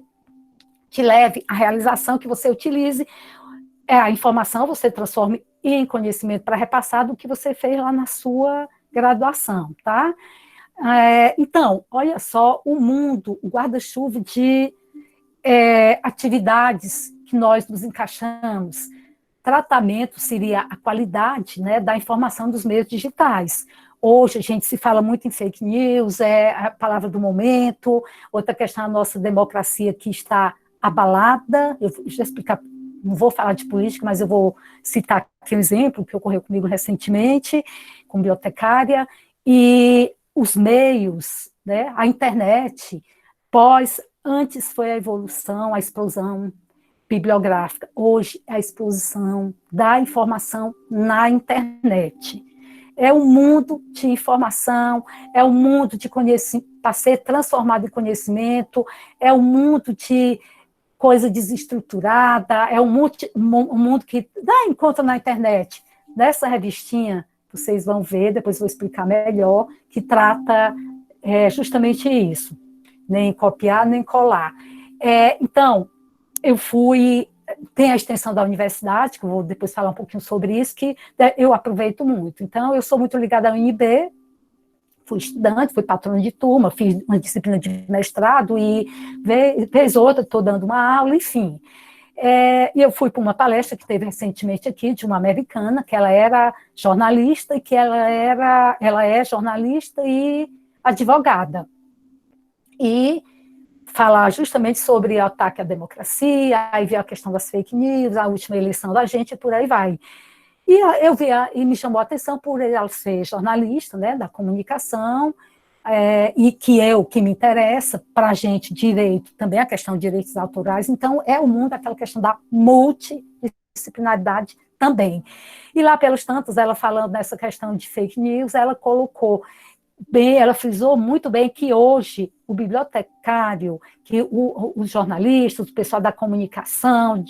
te leve à realização, que você utilize a informação, você transforme em conhecimento para repassar do que você fez lá na sua graduação, tá? Então, olha só o mundo, o guarda-chuva de atividades que nós nos encaixamos. Tratamento seria a qualidade, né, da informação dos meios digitais. Hoje a gente se fala muito em fake news, é a palavra do momento. Outra questão, a nossa democracia que está abalada. Eu vou explicar, não vou falar de política, mas eu vou citar aqui um exemplo que ocorreu comigo recentemente, como bibliotecária, e os meios, né, a internet, antes foi a evolução, a explosão bibliográfica, hoje é a exposição da informação na internet. É um mundo de informação, é um mundo de conhecimento, para ser transformado em conhecimento, é um mundo de coisa desestruturada, é um mundo que dá encontro na internet. Nessa revistinha, vocês vão ver, depois vou explicar melhor, que trata justamente isso, nem copiar, nem colar. Então, tem a extensão da universidade, que eu vou depois falar um pouquinho sobre isso, que eu aproveito muito. Então, eu sou muito ligada à UNB, fui estudante, fui patrona de turma, fiz uma disciplina de mestrado e vez outra estou dando uma aula, enfim. E eu fui para uma palestra que teve recentemente aqui, de uma americana, que ela era jornalista, e que ela é jornalista e advogada. E falar justamente sobre o ataque à democracia, aí veio a questão das fake news, a última eleição da gente, e por aí vai. E eu vi, e me chamou a atenção por ela ser jornalista, né, da comunicação, e que me interessa, para a gente, direito, também a questão de direitos autorais, então é o mundo, aquela questão da multidisciplinaridade também. E lá pelos tantos, ela falando nessa questão de fake news, ela colocou bem, ela frisou muito bem que hoje o bibliotecário, que os jornalistas, o pessoal da comunicação,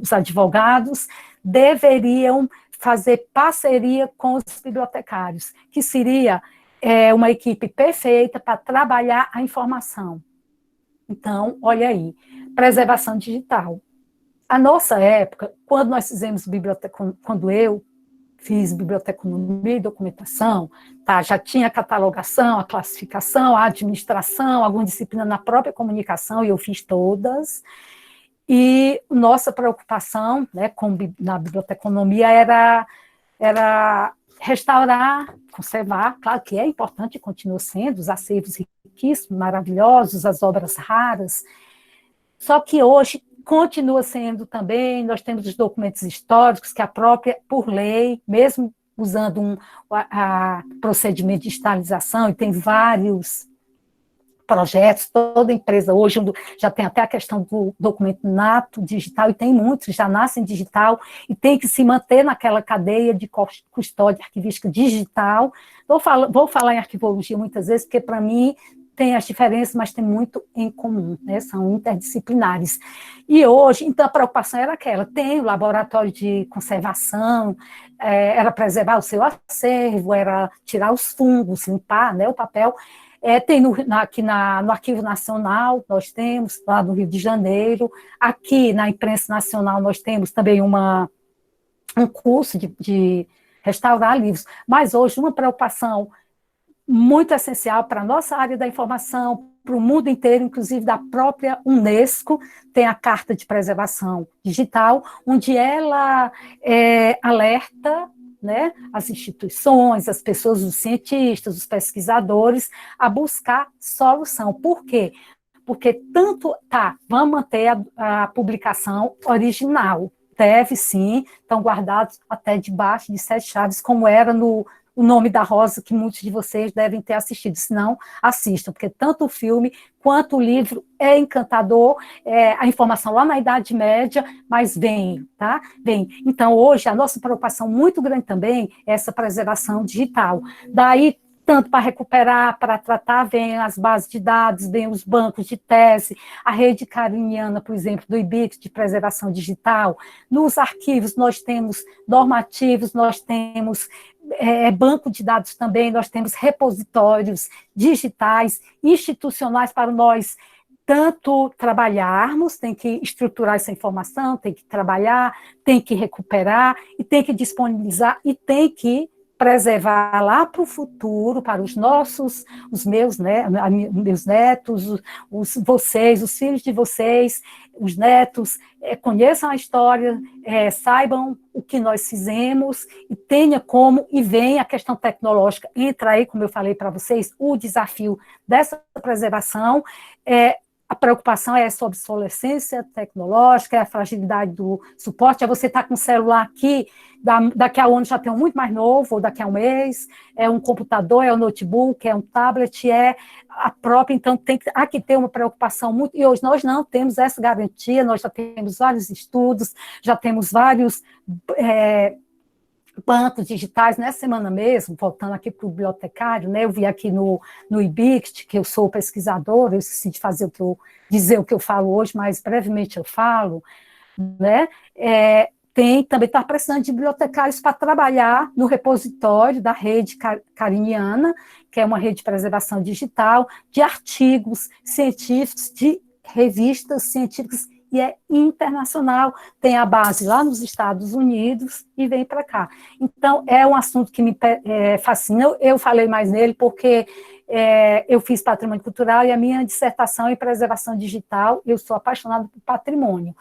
os advogados, deveriam fazer parceria com os bibliotecários, que seria uma equipe perfeita para trabalhar a informação. Então, olha aí, preservação digital. A nossa época, quando nós fizemos quando eu fiz biblioteconomia e documentação, tá, já tinha a catalogação, a classificação, a administração, alguma disciplina na própria comunicação, e eu fiz todas, e nossa preocupação, né, na biblioteconomia era restaurar, conservar, claro que é importante e continua sendo, os acervos riquíssimos, maravilhosos, as obras raras, só que hoje continua sendo também, nós temos os documentos históricos, que a própria, por lei, mesmo usando procedimento de digitalização, e tem vários projetos, toda empresa hoje já tem até a questão do documento nato digital, e tem muitos que já nascem digital, e tem que se manter naquela cadeia de custódia arquivística digital. Vou falar em arquivologia muitas vezes, porque para mim tem as diferenças, mas tem muito em comum, né? São interdisciplinares. E hoje, então, a preocupação era aquela, tem o laboratório de conservação, era preservar o seu acervo, era tirar os fungos, limpar, né, o papel. Tem aqui no Arquivo Nacional, nós temos, lá no Rio de Janeiro, aqui na Imprensa Nacional nós temos também um curso de restaurar livros, mas hoje uma preocupação muito essencial para a nossa área da informação, para o mundo inteiro, inclusive da própria Unesco, tem a Carta de Preservação Digital, onde ela alerta, né, as instituições, as pessoas, os cientistas, os pesquisadores, a buscar solução. Por quê? Porque vamos manter a publicação original, deve sim, estão guardados até debaixo de 7 chaves, como era o Nome da Rosa, que muitos de vocês devem ter assistido, se não, assistam, porque tanto o filme quanto o livro é encantador, a informação lá na Idade Média, mas vem, tá? Vem. Então, hoje, a nossa preocupação muito grande também é essa preservação digital. Daí, tanto para recuperar, para tratar, vem as bases de dados, vem os bancos de tese, a rede cariniana, por exemplo, do IBIC, de preservação digital. Nos arquivos, nós temos normativos, nós temos banco de dados também, nós temos repositórios digitais, institucionais para nós tanto trabalharmos, tem que estruturar essa informação, tem que trabalhar, tem que recuperar, e tem que disponibilizar, e tem que preservar lá para o futuro, para os meus, né, meus netos, vocês, os filhos de vocês, os netos, conheçam a história, saibam o que nós fizemos, e tenha como, e vem a questão tecnológica, entra aí, como eu falei para vocês, o desafio dessa preservação, a preocupação é essa obsolescência tecnológica, é a fragilidade do suporte, é você estar com o celular aqui, daqui a um ano já tem um muito mais novo, ou daqui a um mês, é um computador, é um notebook, é um tablet, é a própria, então tem que ter uma preocupação muito, e hoje nós não temos essa garantia, nós já temos vários estudos, já temos vários bancos digitais. Nessa semana mesmo, voltando aqui para o bibliotecário, né, eu vi aqui no IBICT, que eu sou pesquisadora, eu esqueci de dizer o que eu falo hoje, mas brevemente eu falo, né, também está precisando de bibliotecários para trabalhar no repositório da rede cariniana, que é uma rede de preservação digital, de artigos científicos, de revistas científicas, e é internacional, tem a base lá nos Estados Unidos e vem para cá. Então, é um assunto que me fascina, eu falei mais nele porque eu fiz patrimônio cultural e a minha dissertação em preservação digital, eu sou apaixonada por patrimônio.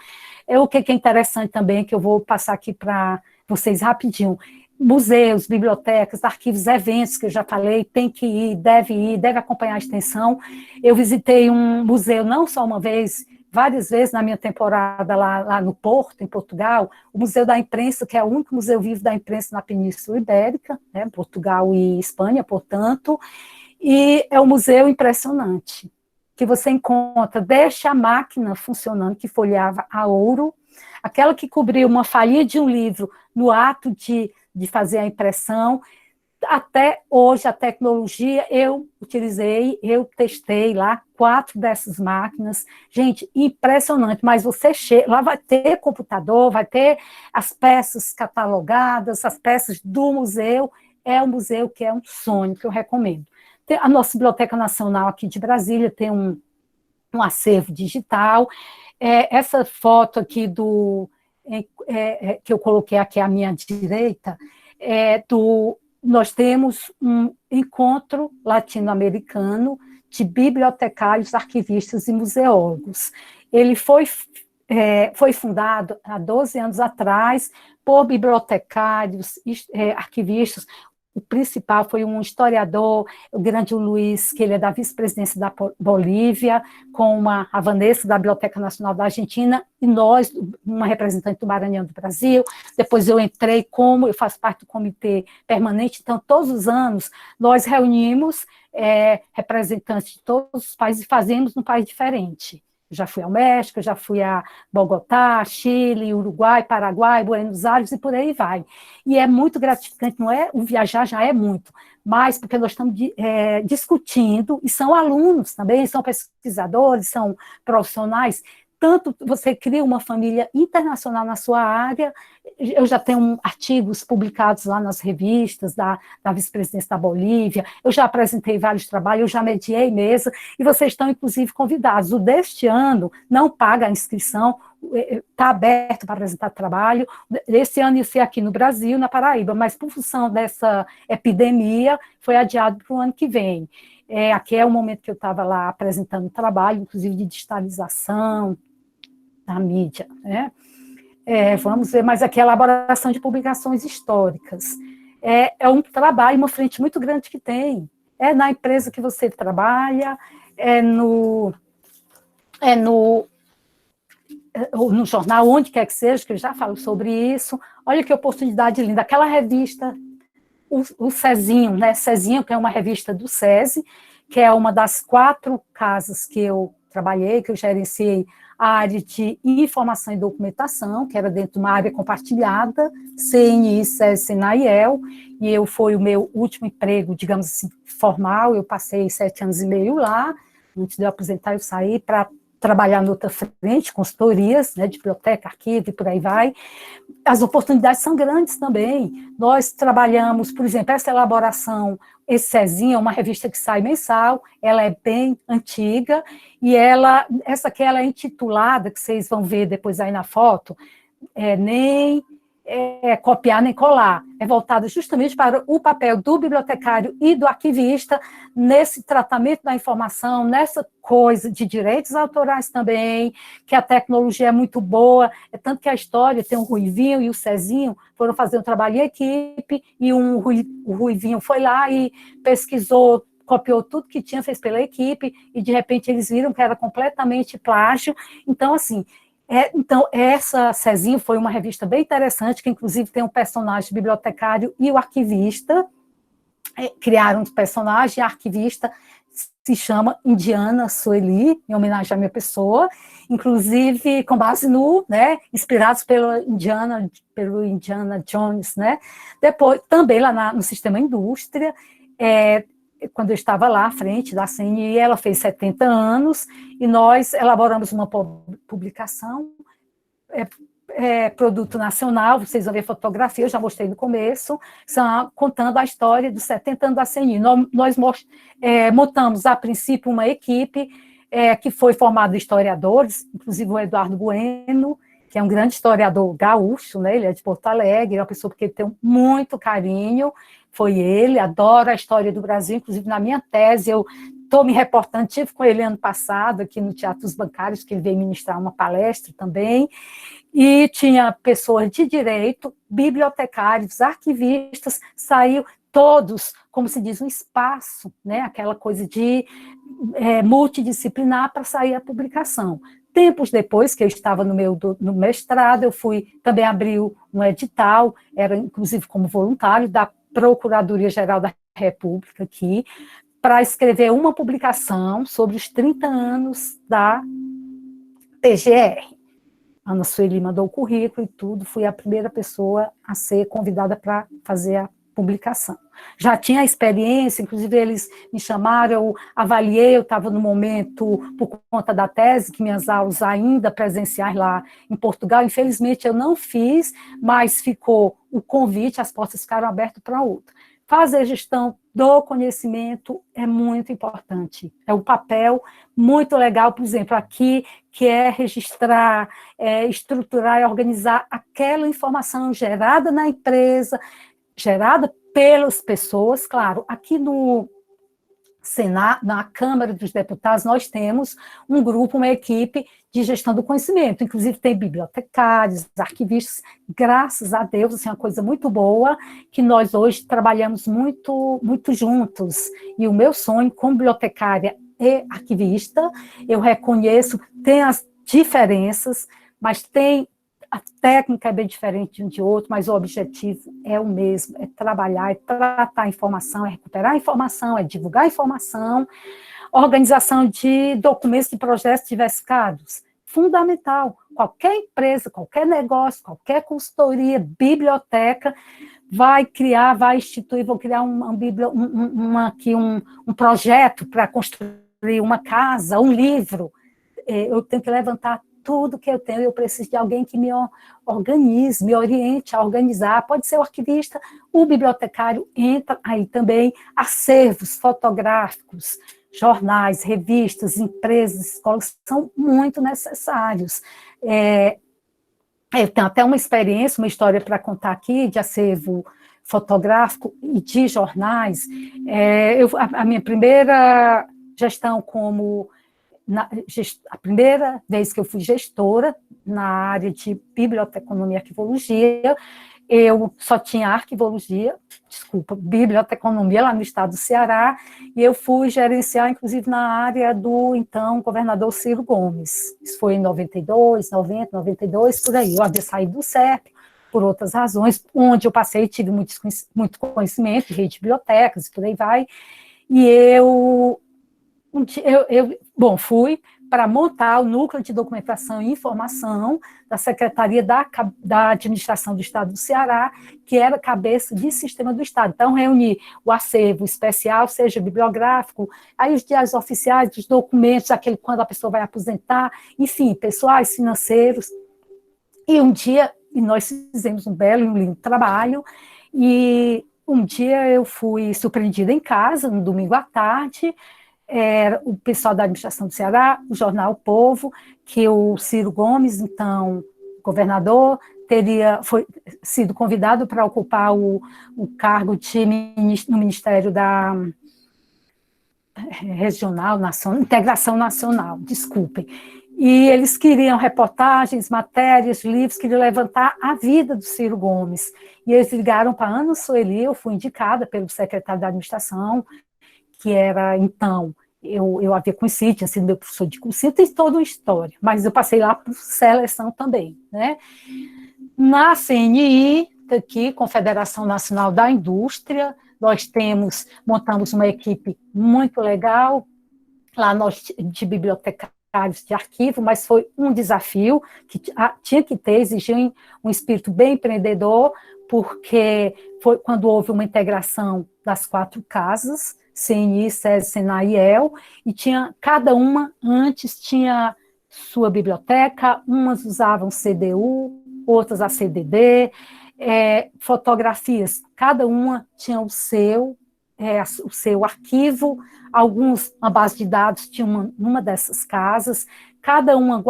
O que é interessante também, que eu vou passar aqui para vocês rapidinho, museus, bibliotecas, arquivos, eventos, que eu já falei, tem que ir, deve acompanhar a extensão. Eu visitei um museu não só uma vez, várias vezes na minha temporada lá no Porto, em Portugal, o Museu da Imprensa, que é o único museu vivo da imprensa na Península Ibérica, né, Portugal e Espanha, portanto, e é um museu impressionante, que você encontra desde a máquina funcionando, que folheava a ouro, aquela que cobriu uma folha de um livro no ato de fazer a impressão, até hoje a tecnologia, eu testei lá 4 dessas máquinas, gente, impressionante, mas você lá vai ter computador, vai ter as peças catalogadas, as peças do museu, é um museu que é um sonho, que eu recomendo. A nossa Biblioteca Nacional aqui de Brasília tem um acervo digital, essa foto aqui que eu coloquei aqui à minha direita, nós temos um encontro latino-americano de bibliotecários, arquivistas e museólogos. Ele foi fundado há 12 anos atrás por bibliotecários, arquivistas, o principal foi um historiador, o grande Luiz, que ele é da vice-presidência da Bolívia, com a Vanessa, da Biblioteca Nacional da Argentina, e nós, uma representante do Maranhão do Brasil. Depois eu entrei eu faço parte do comitê permanente, então todos os anos nós reunimos representantes de todos os países e fazemos num país diferente. Já fui ao México, já fui a Bogotá, Chile, Uruguai, Paraguai, Buenos Aires e por aí vai. E é muito gratificante, não é? O viajar já é muito, mas porque nós estamos discutindo, e são alunos também, são pesquisadores, são profissionais, tanto você cria uma família internacional na sua área. Eu já tenho artigos publicados lá nas revistas da vice-presidência da Bolívia, eu já apresentei vários trabalhos, eu já mediei mesa, e vocês estão, inclusive, convidados. O deste ano não paga a inscrição, está aberto para apresentar trabalho. Esse ano ia ser aqui no Brasil, na Paraíba, mas por função dessa epidemia, foi adiado para o ano que vem. Aqui é o momento que eu estava lá apresentando trabalho, inclusive de digitalização da mídia, né? Vamos ver, mas aqui é a elaboração de publicações históricas. É um trabalho, uma frente muito grande que tem. É na empresa que você trabalha, no jornal, onde quer que seja, que eu já falo sobre isso. Olha que oportunidade linda. Aquela revista, o Cezinho, né? Cezinho, que é uma revista do SESI, que é uma das 4 casas que eu trabalhei, que eu gerenciei a área de informação e documentação, que era dentro de uma área compartilhada, CNI, SESI, SENAIEL, e foi o meu último emprego, digamos assim, formal. Eu passei 7 anos e meio lá, antes de eu aposentar eu saí para trabalhar em outra frente, consultorias, né, de biblioteca, arquivo e por aí vai. As oportunidades são grandes também. Nós trabalhamos, por exemplo, essa elaboração, esse Cezinha é uma revista que sai mensal, ela é bem antiga, e essa aqui ela é intitulada, que vocês vão ver depois aí na foto, nem copiar nem colar, é voltada justamente para o papel do bibliotecário e do arquivista nesse tratamento da informação, nessa coisa de direitos autorais também, que a tecnologia é muito boa, tanto que a história tem o Ruivinho e o Cezinho foram fazer um trabalho em equipe, e o Ruivinho foi lá e pesquisou, copiou tudo que tinha, fez pela equipe, e de repente eles viram que era completamente plágio. Então, assim, essa Cezinho foi uma revista bem interessante, que inclusive tem um personagem bibliotecário e o arquivista, criaram um personagem, a arquivista se chama Indiana Sueli, em homenagem à minha pessoa, inclusive com base inspirados pelo Indiana Jones, né? Depois, também lá no Sistema Indústria, quando eu estava lá à frente da CNI, ela fez 70 anos, e nós elaboramos uma publicação, produto nacional, vocês vão ver fotografia, eu já mostrei no começo, contando a história dos 70 anos da CNI. Nós montamos, a princípio, uma equipe que foi formada de historiadores, inclusive o Eduardo Bueno, que é um grande historiador gaúcho, né? Ele é de Porto Alegre, é uma pessoa que tem muito carinho, foi ele, adora a história do Brasil, inclusive na minha tese, eu estou me reportando, estive com ele ano passado, aqui no Teatro dos Bancários, que ele veio ministrar uma palestra também, e tinha pessoas de direito, bibliotecários, arquivistas, saiu todos, como se diz, um espaço, né? Aquela coisa de multidisciplinar para sair a publicação. Tempos depois, que eu estava no mestrado, eu também abri um edital, era inclusive como voluntário, da Procuradoria-Geral da República aqui, para escrever uma publicação sobre os 30 anos da PGR. Ana Sueli mandou o currículo e tudo, fui a primeira pessoa a ser convidada para fazer a publicação. Já tinha experiência, inclusive eles me chamaram, eu avaliei, eu estava no momento, por conta da tese, que minhas aulas ainda presenciais lá em Portugal, infelizmente eu não fiz, mas ficou o convite, as portas ficaram abertas para outra. Fazer gestão do conhecimento é muito importante, é um papel muito legal, por exemplo, aqui, que é registrar, estruturar e organizar aquela informação gerada na empresa, gerada pelas pessoas, claro, aqui no na Câmara dos Deputados, nós temos um grupo, uma equipe de gestão do conhecimento, inclusive tem bibliotecários, arquivistas, graças a Deus, assim, é uma coisa muito boa, que nós hoje trabalhamos muito, muito juntos, e o meu sonho como bibliotecária e arquivista, eu reconheço, tem as diferenças, mas a técnica é bem diferente de um de outro, mas o objetivo é o mesmo, é trabalhar, é tratar a informação, é recuperar a informação, é divulgar a informação, organização de documentos de projetos diversificados, fundamental. Qualquer empresa, qualquer negócio, qualquer consultoria, biblioteca, vai criar, vai instituir, vou criar um projeto para construir uma casa, um livro. Eu tenho que levantar tudo que eu tenho, eu preciso de alguém que me organize, me oriente a organizar, pode ser o arquivista, o bibliotecário, entra aí também, acervos fotográficos, jornais, revistas, empresas, escolas, são muito necessários. Eu tenho até uma experiência, uma história para contar aqui, de acervo fotográfico e de jornais. A minha primeira gestão a primeira vez que eu fui gestora na área de biblioteconomia e arquivologia, eu só tinha biblioteconomia lá no estado do Ceará, e eu fui gerenciar, inclusive, na área do, então, governador Ciro Gomes. Isso foi em 92, 90, 92, por aí. Eu havia saído do CEP, por outras razões, onde eu passei, tive muito conhecimento de rede de bibliotecas, por aí vai, e fui para montar o Núcleo de Documentação e Informação da Secretaria da Administração do Estado do Ceará, que era cabeça de sistema do Estado. Então, reuni o acervo especial, seja bibliográfico, aí os diários oficiais, os documentos, aquele quando a pessoa vai aposentar, enfim, pessoais, financeiros. E nós fizemos um belo e um lindo trabalho, e um dia eu fui surpreendida em casa, no domingo à tarde, era o pessoal da administração do Ceará, o jornal O Povo, que o Ciro Gomes, então governador, foi sido convidado para ocupar o cargo no Ministério da Integração Nacional, desculpem. E eles queriam reportagens, matérias, livros, queriam levantar a vida do Ciro Gomes. E eles ligaram para a Ana Sueli, eu fui indicada pelo secretário da administração, que era, então, eu havia conhecido, tinha sido meu professor de cursinho, tem toda uma história, mas eu passei lá por seleção também, né? Na CNI, aqui, Confederação Nacional da Indústria, nós montamos uma equipe muito legal, lá nós, de bibliotecários de arquivo, mas foi um desafio que tinha que ter, exigia um espírito bem empreendedor, porque foi quando houve uma integração das 4 casas, CNI, SESI, SENAI e EL, e cada uma antes tinha sua biblioteca, umas usavam CDU, outras a CDD, fotografias, cada uma tinha o seu arquivo, uma base de dados tinha numa dessas casas, cada uma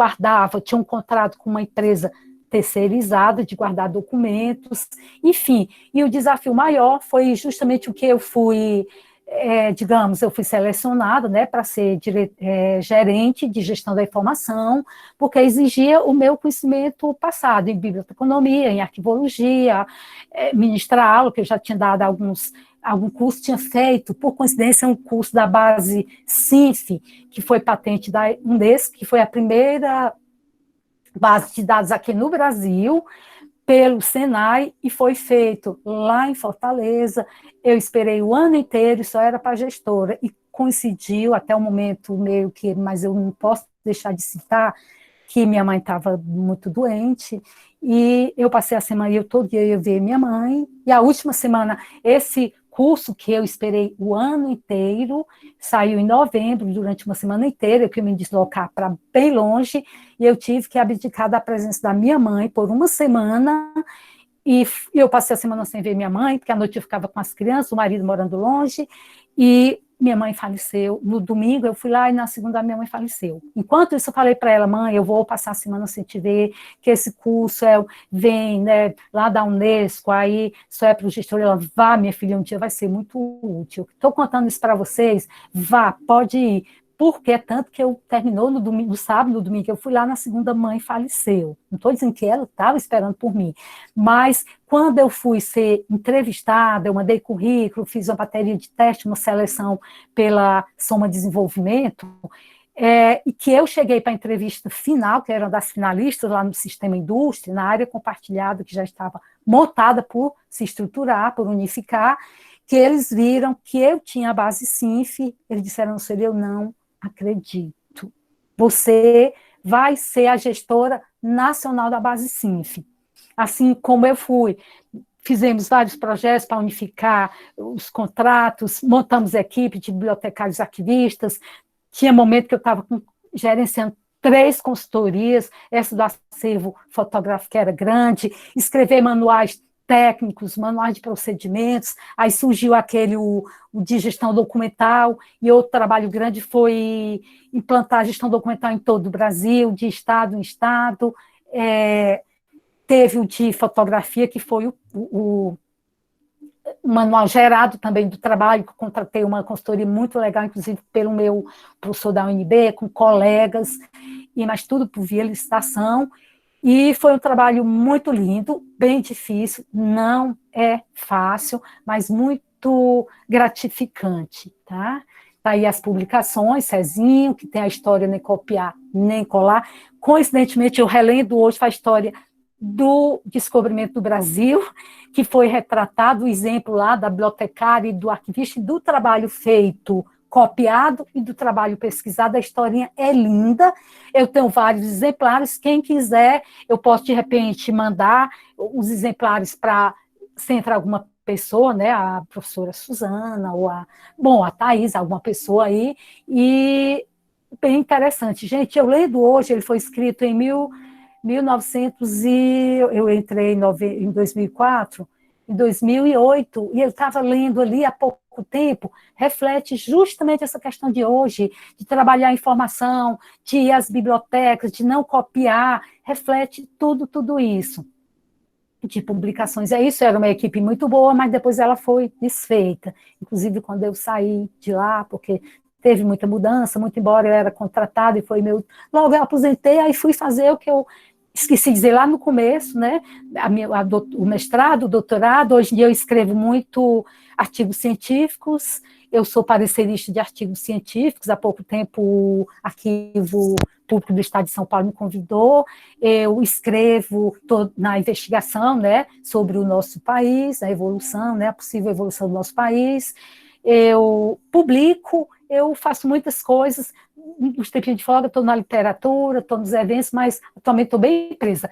tinha um contrato com uma empresa terceirizada de guardar documentos, enfim, e o desafio maior foi justamente o que eu fui, eu fui selecionada, né, para ser gerente de gestão da informação, porque exigia o meu conhecimento passado em biblioteconomia, em arquivologia, ministrar aula, que eu já tinha dado algum curso, tinha feito, por coincidência, um curso da base CINF, que foi patente da Unesco, que foi a primeira base de dados aqui no Brasil, pelo Senai, e foi feito lá em Fortaleza. Eu esperei o ano inteiro, só era para gestora, e coincidiu até o momento meio que, mas eu não posso deixar de citar, que minha mãe estava muito doente, e eu passei a semana, todo dia eu ia ver minha mãe, e a última semana, esse curso que eu esperei o ano inteiro, saiu em novembro, durante uma semana inteira, eu queria me deslocar para bem longe, e eu tive que abdicar da presença da minha mãe por uma semana, e eu passei a semana sem ver minha mãe, porque à noite eu ficava com as crianças, o marido morando longe, e minha mãe faleceu. No domingo eu fui lá e na segunda minha mãe faleceu. Enquanto isso eu falei para ela, mãe, eu vou passar a semana sem te ver, que esse curso vem, né, lá da Unesco, aí só é para o gestor. Ela, vá, minha filha, um dia vai ser muito útil. Estou contando isso para vocês, vá, pode ir. Porque é tanto que eu terminou no domingo, no sábado, no domingo, eu fui lá, na segunda mãe faleceu. Não estou dizendo que ela estava esperando por mim, mas quando eu fui ser entrevistada, eu mandei currículo, fiz uma bateria de teste, uma seleção pela Soma Desenvolvimento, e que eu cheguei para a entrevista final, que era uma das finalistas lá no Sistema Indústria, na área compartilhada, que já estava montada por se estruturar, por unificar, que eles viram que eu tinha a base SINF, eles disseram, não sei, eu não acredito. Você vai ser a gestora nacional da base SINF. Assim como eu fui. Fizemos vários projetos para unificar os contratos, montamos equipe de bibliotecários arquivistas, tinha momento que eu estava gerenciando 3 consultorias, essa do acervo fotográfico que era grande, escrever manuais técnicos, manuais de procedimentos, aí surgiu o de gestão documental, e outro trabalho grande foi implantar a gestão documental em todo o Brasil, de estado em estado, teve o de fotografia, que foi o manual gerado também do trabalho, que eu contratei uma consultoria muito legal, inclusive pelo meu professor da UNB, com colegas, mas tudo por via licitação, e foi um trabalho muito lindo, bem difícil, não é fácil, mas muito gratificante, tá? Tá aí as publicações, Cezinho, que tem a história nem copiar, nem colar. Coincidentemente, eu relendo hoje a história do descobrimento do Brasil, que foi retratado o exemplo lá da bibliotecária e do arquivista, e do trabalho feito copiado e do trabalho pesquisado. A historinha é linda, eu tenho vários exemplares, quem quiser, eu posso, de repente, mandar os exemplares para, se entrar alguma pessoa, né, a professora Suzana, ou a Thais, alguma pessoa aí, e bem interessante. Gente, eu lendo hoje, ele foi escrito em 1900 eu entrei em 2004, em 2008, e eu estava lendo ali há pouco tempo, reflete justamente essa questão de hoje, de trabalhar a informação, de ir às bibliotecas, de não copiar, reflete tudo isso, de publicações. Isso era uma equipe muito boa, mas depois ela foi desfeita, inclusive quando eu saí de lá, porque teve muita mudança, muito embora eu era contratada e foi logo eu aposentei, aí fui fazer o que eu esqueci de dizer lá no começo, né, o mestrado, o doutorado. Hoje em dia eu escrevo muito artigos científicos, eu sou parecerista de artigos científicos, há pouco tempo o Arquivo Público do Estado de São Paulo me convidou, eu escrevo na investigação, né, sobre o nosso país, a evolução, né, a possível evolução do nosso país, eu publico, eu faço muitas coisas. Nos tempos de folga, estou na literatura, estou nos eventos, mas atualmente estou bem presa.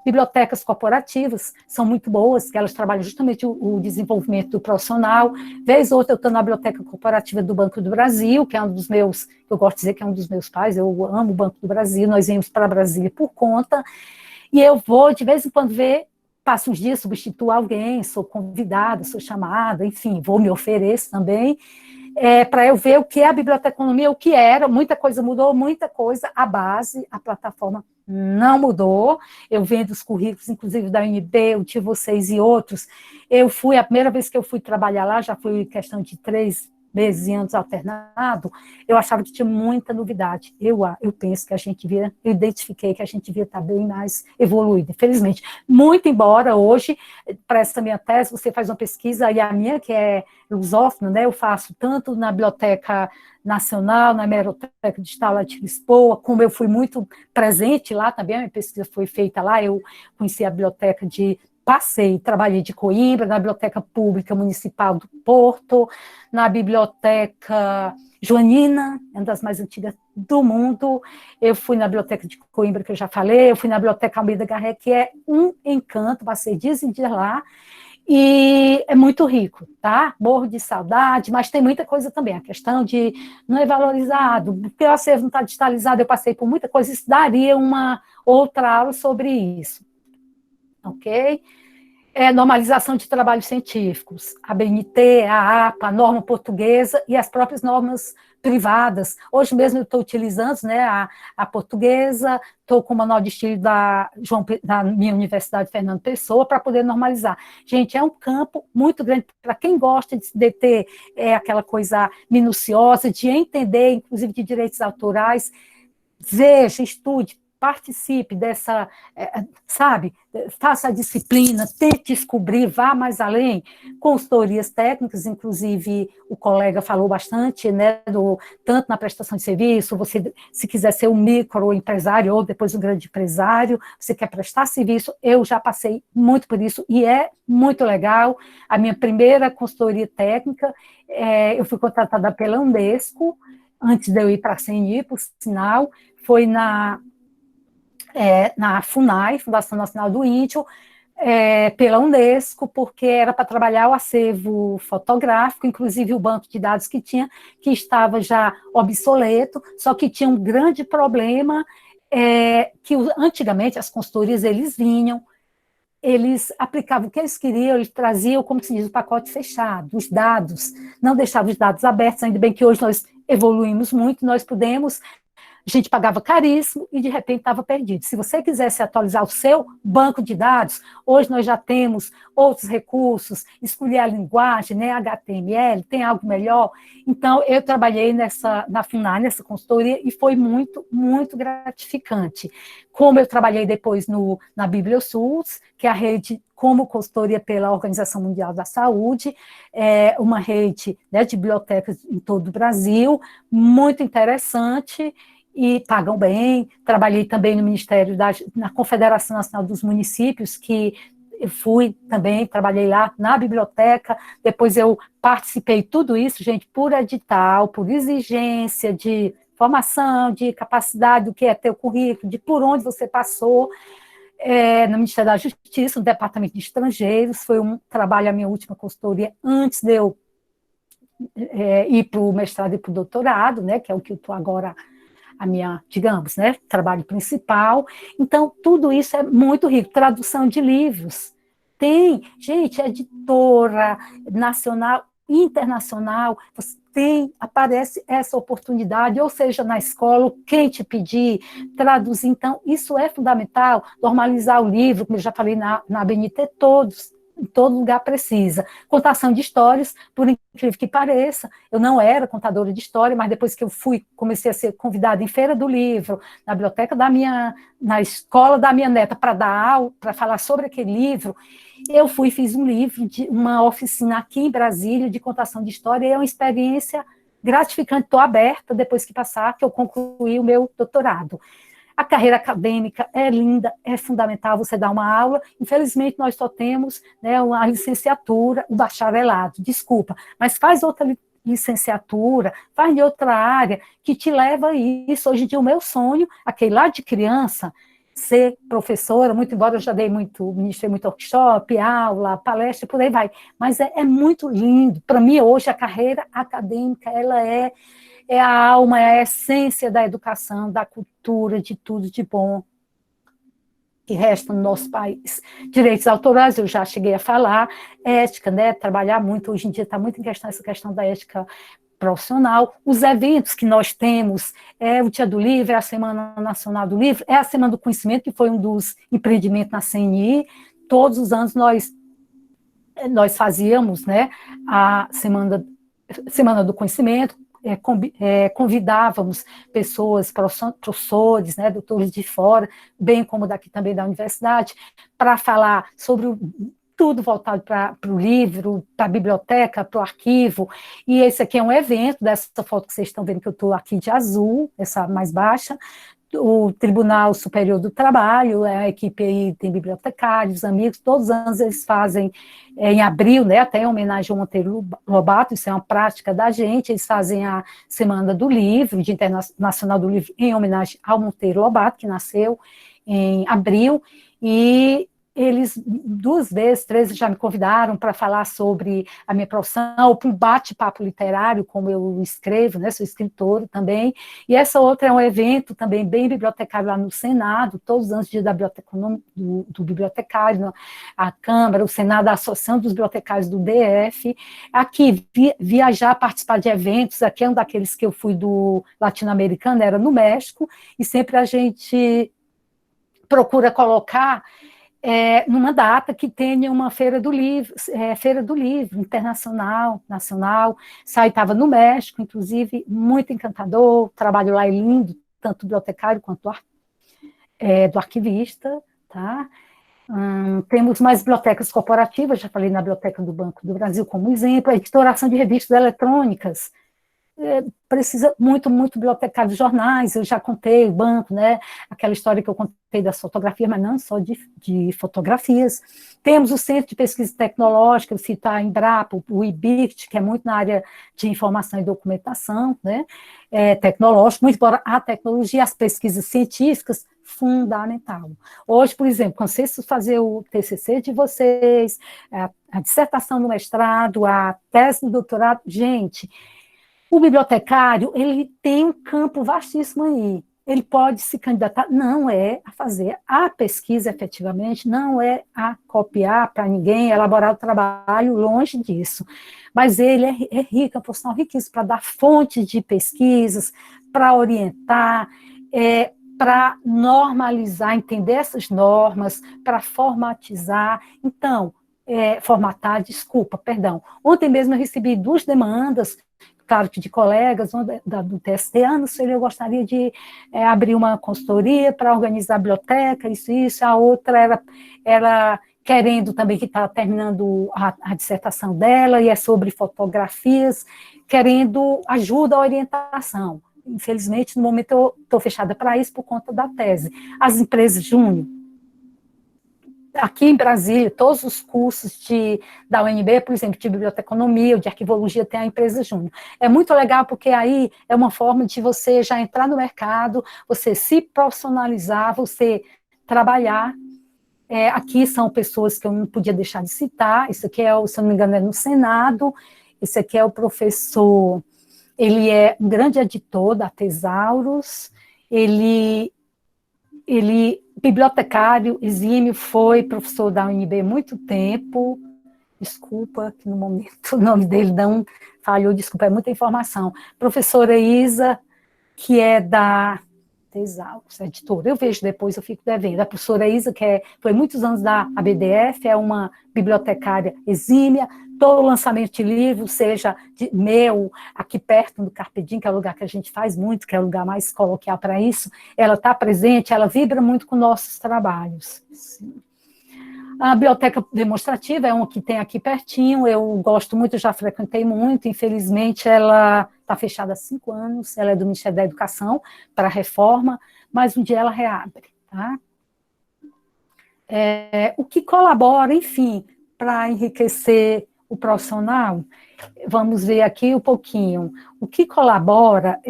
Bibliotecas corporativas são muito boas, que elas trabalham justamente o desenvolvimento do profissional. Vez ou outra, eu estou na biblioteca corporativa do Banco do Brasil, que é um dos meus, eu gosto de dizer que é um dos meus pais, eu amo o Banco do Brasil, nós viemos para Brasília por conta, e eu vou, de vez em quando, ver, passo uns dias, substituo alguém, sou convidada, sou chamada, enfim, me ofereço também, para eu ver o que é a biblioteconomia, o que era, muita coisa mudou, muita coisa, a base, a plataforma não mudou, eu vendo os currículos, inclusive da UNB, o de vocês e outros, a primeira vez que eu fui trabalhar lá, já foi questão de 3 meses e anos alternado, eu achava que tinha muita novidade. Eu penso que eu identifiquei que a gente devia estar bem mais evoluído, infelizmente. Muito embora hoje, para essa minha tese, você faz uma pesquisa, e a minha, que é lusófona, né, eu faço tanto na Biblioteca Nacional, na Hemeroteca Digital lá de Lisboa, como eu fui muito presente lá também, a minha pesquisa foi feita lá, eu conheci a biblioteca trabalhei de Coimbra, na Biblioteca Pública Municipal do Porto, na Biblioteca Joanina, uma das mais antigas do mundo, eu fui na Biblioteca de Coimbra, que eu já falei, eu fui na Biblioteca Almeida Garré, que é um encanto, passei dias em dias lá, e é muito rico, tá? Morro de saudade, mas tem muita coisa também, a questão de não é valorizado, porque o acervo não está digitalizado, eu passei por muita coisa, isso daria uma outra aula sobre isso. Ok? Normalização de trabalhos científicos, a BNT, a APA, a norma portuguesa e as próprias normas privadas. Hoje mesmo eu estou utilizando, né, a portuguesa, estou com o manual de estilo da minha Universidade Fernando Pessoa para poder normalizar. Gente, é um campo muito grande para quem gosta de ter aquela coisa minuciosa, de entender, inclusive, de direitos autorais. Veja, estude, participe dessa, sabe, faça a disciplina, tente descobrir, vá mais além, consultorias técnicas, inclusive o colega falou bastante, né, tanto na prestação de serviço, você, se quiser ser um microempresário ou depois um grande empresário, você quer prestar serviço, eu já passei muito por isso, e é muito legal. A minha primeira consultoria técnica, eu fui contratada pela Unesco, antes de eu ir para a CNI, por sinal, foi na FUNAI, Fundação Nacional do Índio, pela Unesco, porque era para trabalhar o acervo fotográfico, inclusive o banco de dados que tinha, que estava já obsoleto, só que tinha um grande problema, que antigamente as consultorias, eles vinham, eles aplicavam o que eles queriam, eles traziam, como se diz, o pacote fechado, os dados, não deixavam os dados abertos, ainda bem que hoje nós evoluímos muito, nós podemos. A gente pagava caríssimo e, de repente, estava perdido. Se você quisesse atualizar o seu banco de dados, hoje nós já temos outros recursos, escolher a linguagem, né, HTML, tem algo melhor. Então, eu trabalhei na FUNAI, nessa consultoria, e foi muito, muito gratificante. Como eu trabalhei depois na Bibliosus, que é a rede como consultoria pela Organização Mundial da Saúde, uma rede, né, de bibliotecas em todo o Brasil, muito interessante, e pagam bem. Trabalhei também no Ministério na Confederação Nacional dos Municípios, que eu fui também, trabalhei lá na biblioteca, depois eu participei tudo isso, gente, por edital, por exigência de formação, de capacidade, do que é ter o currículo, de por onde você passou, no Ministério da Justiça, no Departamento de Estrangeiros, foi um trabalho, a minha última consultoria, antes de eu ir para o mestrado e para o doutorado, né, que é o que eu estou agora, a minha, digamos, né, trabalho principal. Então, tudo isso é muito rico. Tradução de livros. Tem, gente, editora nacional, internacional, aparece essa oportunidade, ou seja, na escola, quem te pedir, traduzir. Então, isso é fundamental, normalizar o livro, como eu já falei na BNT, em todo lugar precisa. Contação de histórias, por incrível que pareça, eu não era contadora de história, mas depois que eu comecei a ser convidada em feira do livro, na biblioteca na escola da minha neta, para dar aula, para falar sobre aquele livro, eu fiz um livro, uma oficina aqui em Brasília, de contação de história, e é uma experiência gratificante, estou aberta, depois que passar, que eu concluí o meu doutorado. A carreira acadêmica é linda, é fundamental você dar uma aula. Infelizmente, nós só temos, né, a licenciatura, o bacharelado, desculpa, mas faz outra licenciatura, faz de outra área, que te leva a isso. Hoje em dia, o meu sonho, aquele lá de criança, ser professora, muito embora eu já ministrei muito workshop, aula, palestra, por aí vai, mas é muito lindo. Para mim, hoje, a carreira acadêmica, ela é a alma, é a essência da educação, da cultura, de tudo de bom que resta no nosso país. Direitos autorais, eu já cheguei a falar, ética, né, trabalhar muito, hoje em dia está muito em questão essa questão da ética profissional, os eventos que nós temos, o Dia do Livro, é a Semana Nacional do Livro, é a Semana do Conhecimento, que foi um dos empreendimentos na CNI, todos os anos nós fazíamos, né, a Semana do Conhecimento, convidávamos pessoas, professores, né, doutores de fora, bem como daqui também da universidade, para falar sobre tudo voltado para o livro, para a biblioteca, para o arquivo, e esse aqui é um evento, dessa foto que vocês estão vendo que eu estou aqui de azul, essa mais baixa, o Tribunal Superior do Trabalho, a equipe aí tem bibliotecários, amigos, todos os anos eles fazem, em abril, né, até em homenagem ao Monteiro Lobato, isso é uma prática da gente, eles fazem a Semana do Livro, Dia Internacional do Livro, em homenagem ao Monteiro Lobato, que nasceu em abril, e eles 2 vezes, 3 já me convidaram para falar sobre a minha profissão, ou para um bate-papo literário, como eu escrevo, né, sou escritora também, e essa outra é um evento também bem bibliotecário lá no Senado, todos os anos dia da do bibliotecário, a Câmara, o Senado, a Associação dos Bibliotecários do DF, aqui, viajar, participar de eventos, aqui é um daqueles que eu fui do latino-americano, era no México, e sempre a gente procura colocar numa data que tenha uma feira do livro internacional, nacional. Estava no México, inclusive, muito encantador, o trabalho lá é lindo, tanto do bibliotecário quanto do arquivista, tá? Temos mais bibliotecas corporativas, já falei na Biblioteca do Banco do Brasil como exemplo, a editoração de revistas eletrônicas, precisa muito bibliotecário de jornais, eu já contei, o banco, né, aquela história que eu contei das fotografias, mas não só de fotografias. Temos o Centro de Pesquisa Tecnológica, eu cito a Embrapa, o IBICT, que é muito na área de informação e documentação, né, tecnológico, muito embora a tecnologia, as pesquisas científicas, fundamental. Hoje, por exemplo, quando vocês fazer o TCC de vocês, a dissertação no mestrado, a tese no doutorado, gente, o bibliotecário, ele tem um campo vastíssimo aí. Ele pode se candidatar, não é a fazer a pesquisa efetivamente, não é a copiar para ninguém, elaborar o trabalho, longe disso. Mas ele é rico, é um profissional riquíssimo para dar fontes de pesquisas, para orientar, para normalizar, entender essas normas, para formatizar. Então, perdão. Ontem mesmo eu recebi 2 demandas, claro que de colegas, uma do TST, não sei, eu gostaria de abrir uma consultoria para organizar a biblioteca, isso, a outra era querendo também, que está terminando a dissertação dela, e é sobre fotografias, querendo ajuda, orientação. Infelizmente, no momento eu estou fechada para isso por conta da tese. As empresas júnior, aqui em Brasília, todos os cursos da UNB, por exemplo, de biblioteconomia ou de arquivologia, tem a empresa júnior. É muito legal, porque aí é uma forma de você já entrar no mercado, você se profissionalizar, você trabalhar. Aqui são pessoas que eu não podia deixar de citar, isso aqui se eu não me engano, é no Senado, esse aqui é o professor, ele é um grande editor da Tesauros, ele bibliotecário exímio, foi professor da UNB há muito tempo, desculpa, que no momento o nome dele não falhou, desculpa, é muita informação. Professora Isa, que é da Tesauros, editora, eu vejo depois, eu fico devendo. A professora Isa, que foi muitos anos da ABDF, é uma bibliotecária exímia, todo lançamento de livro, seja meu, aqui perto do Carpedim, que é o lugar que a gente faz muito, que é o lugar mais coloquial para isso, ela está presente, ela vibra muito com nossos trabalhos. Sim. A biblioteca demonstrativa é uma que tem aqui pertinho, eu gosto muito, já frequentei muito, infelizmente ela está fechada há 5 anos, ela é do Ministério da Educação, para reforma, mas um dia ela reabre, tá? O que colabora, enfim, para enriquecer o profissional, vamos ver aqui um pouquinho. O que colabora,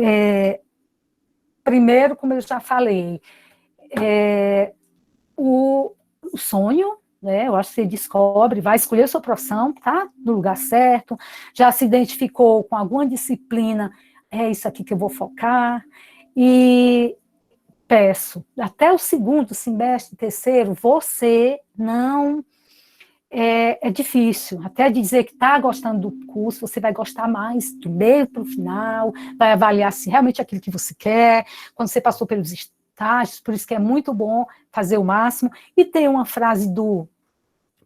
primeiro, como eu já falei, o sonho, né? Eu acho que você descobre, vai escolher a sua profissão, tá? No lugar certo, já se identificou com alguma disciplina, é isso aqui que eu vou focar, e peço, até o 2º semestre, 3º, você não... É difícil, até dizer que está gostando do curso, você vai gostar mais do meio para o final, vai avaliar se realmente é aquilo que você quer, quando você passou pelos estágios, por isso que é muito bom fazer o máximo. E tem uma frase do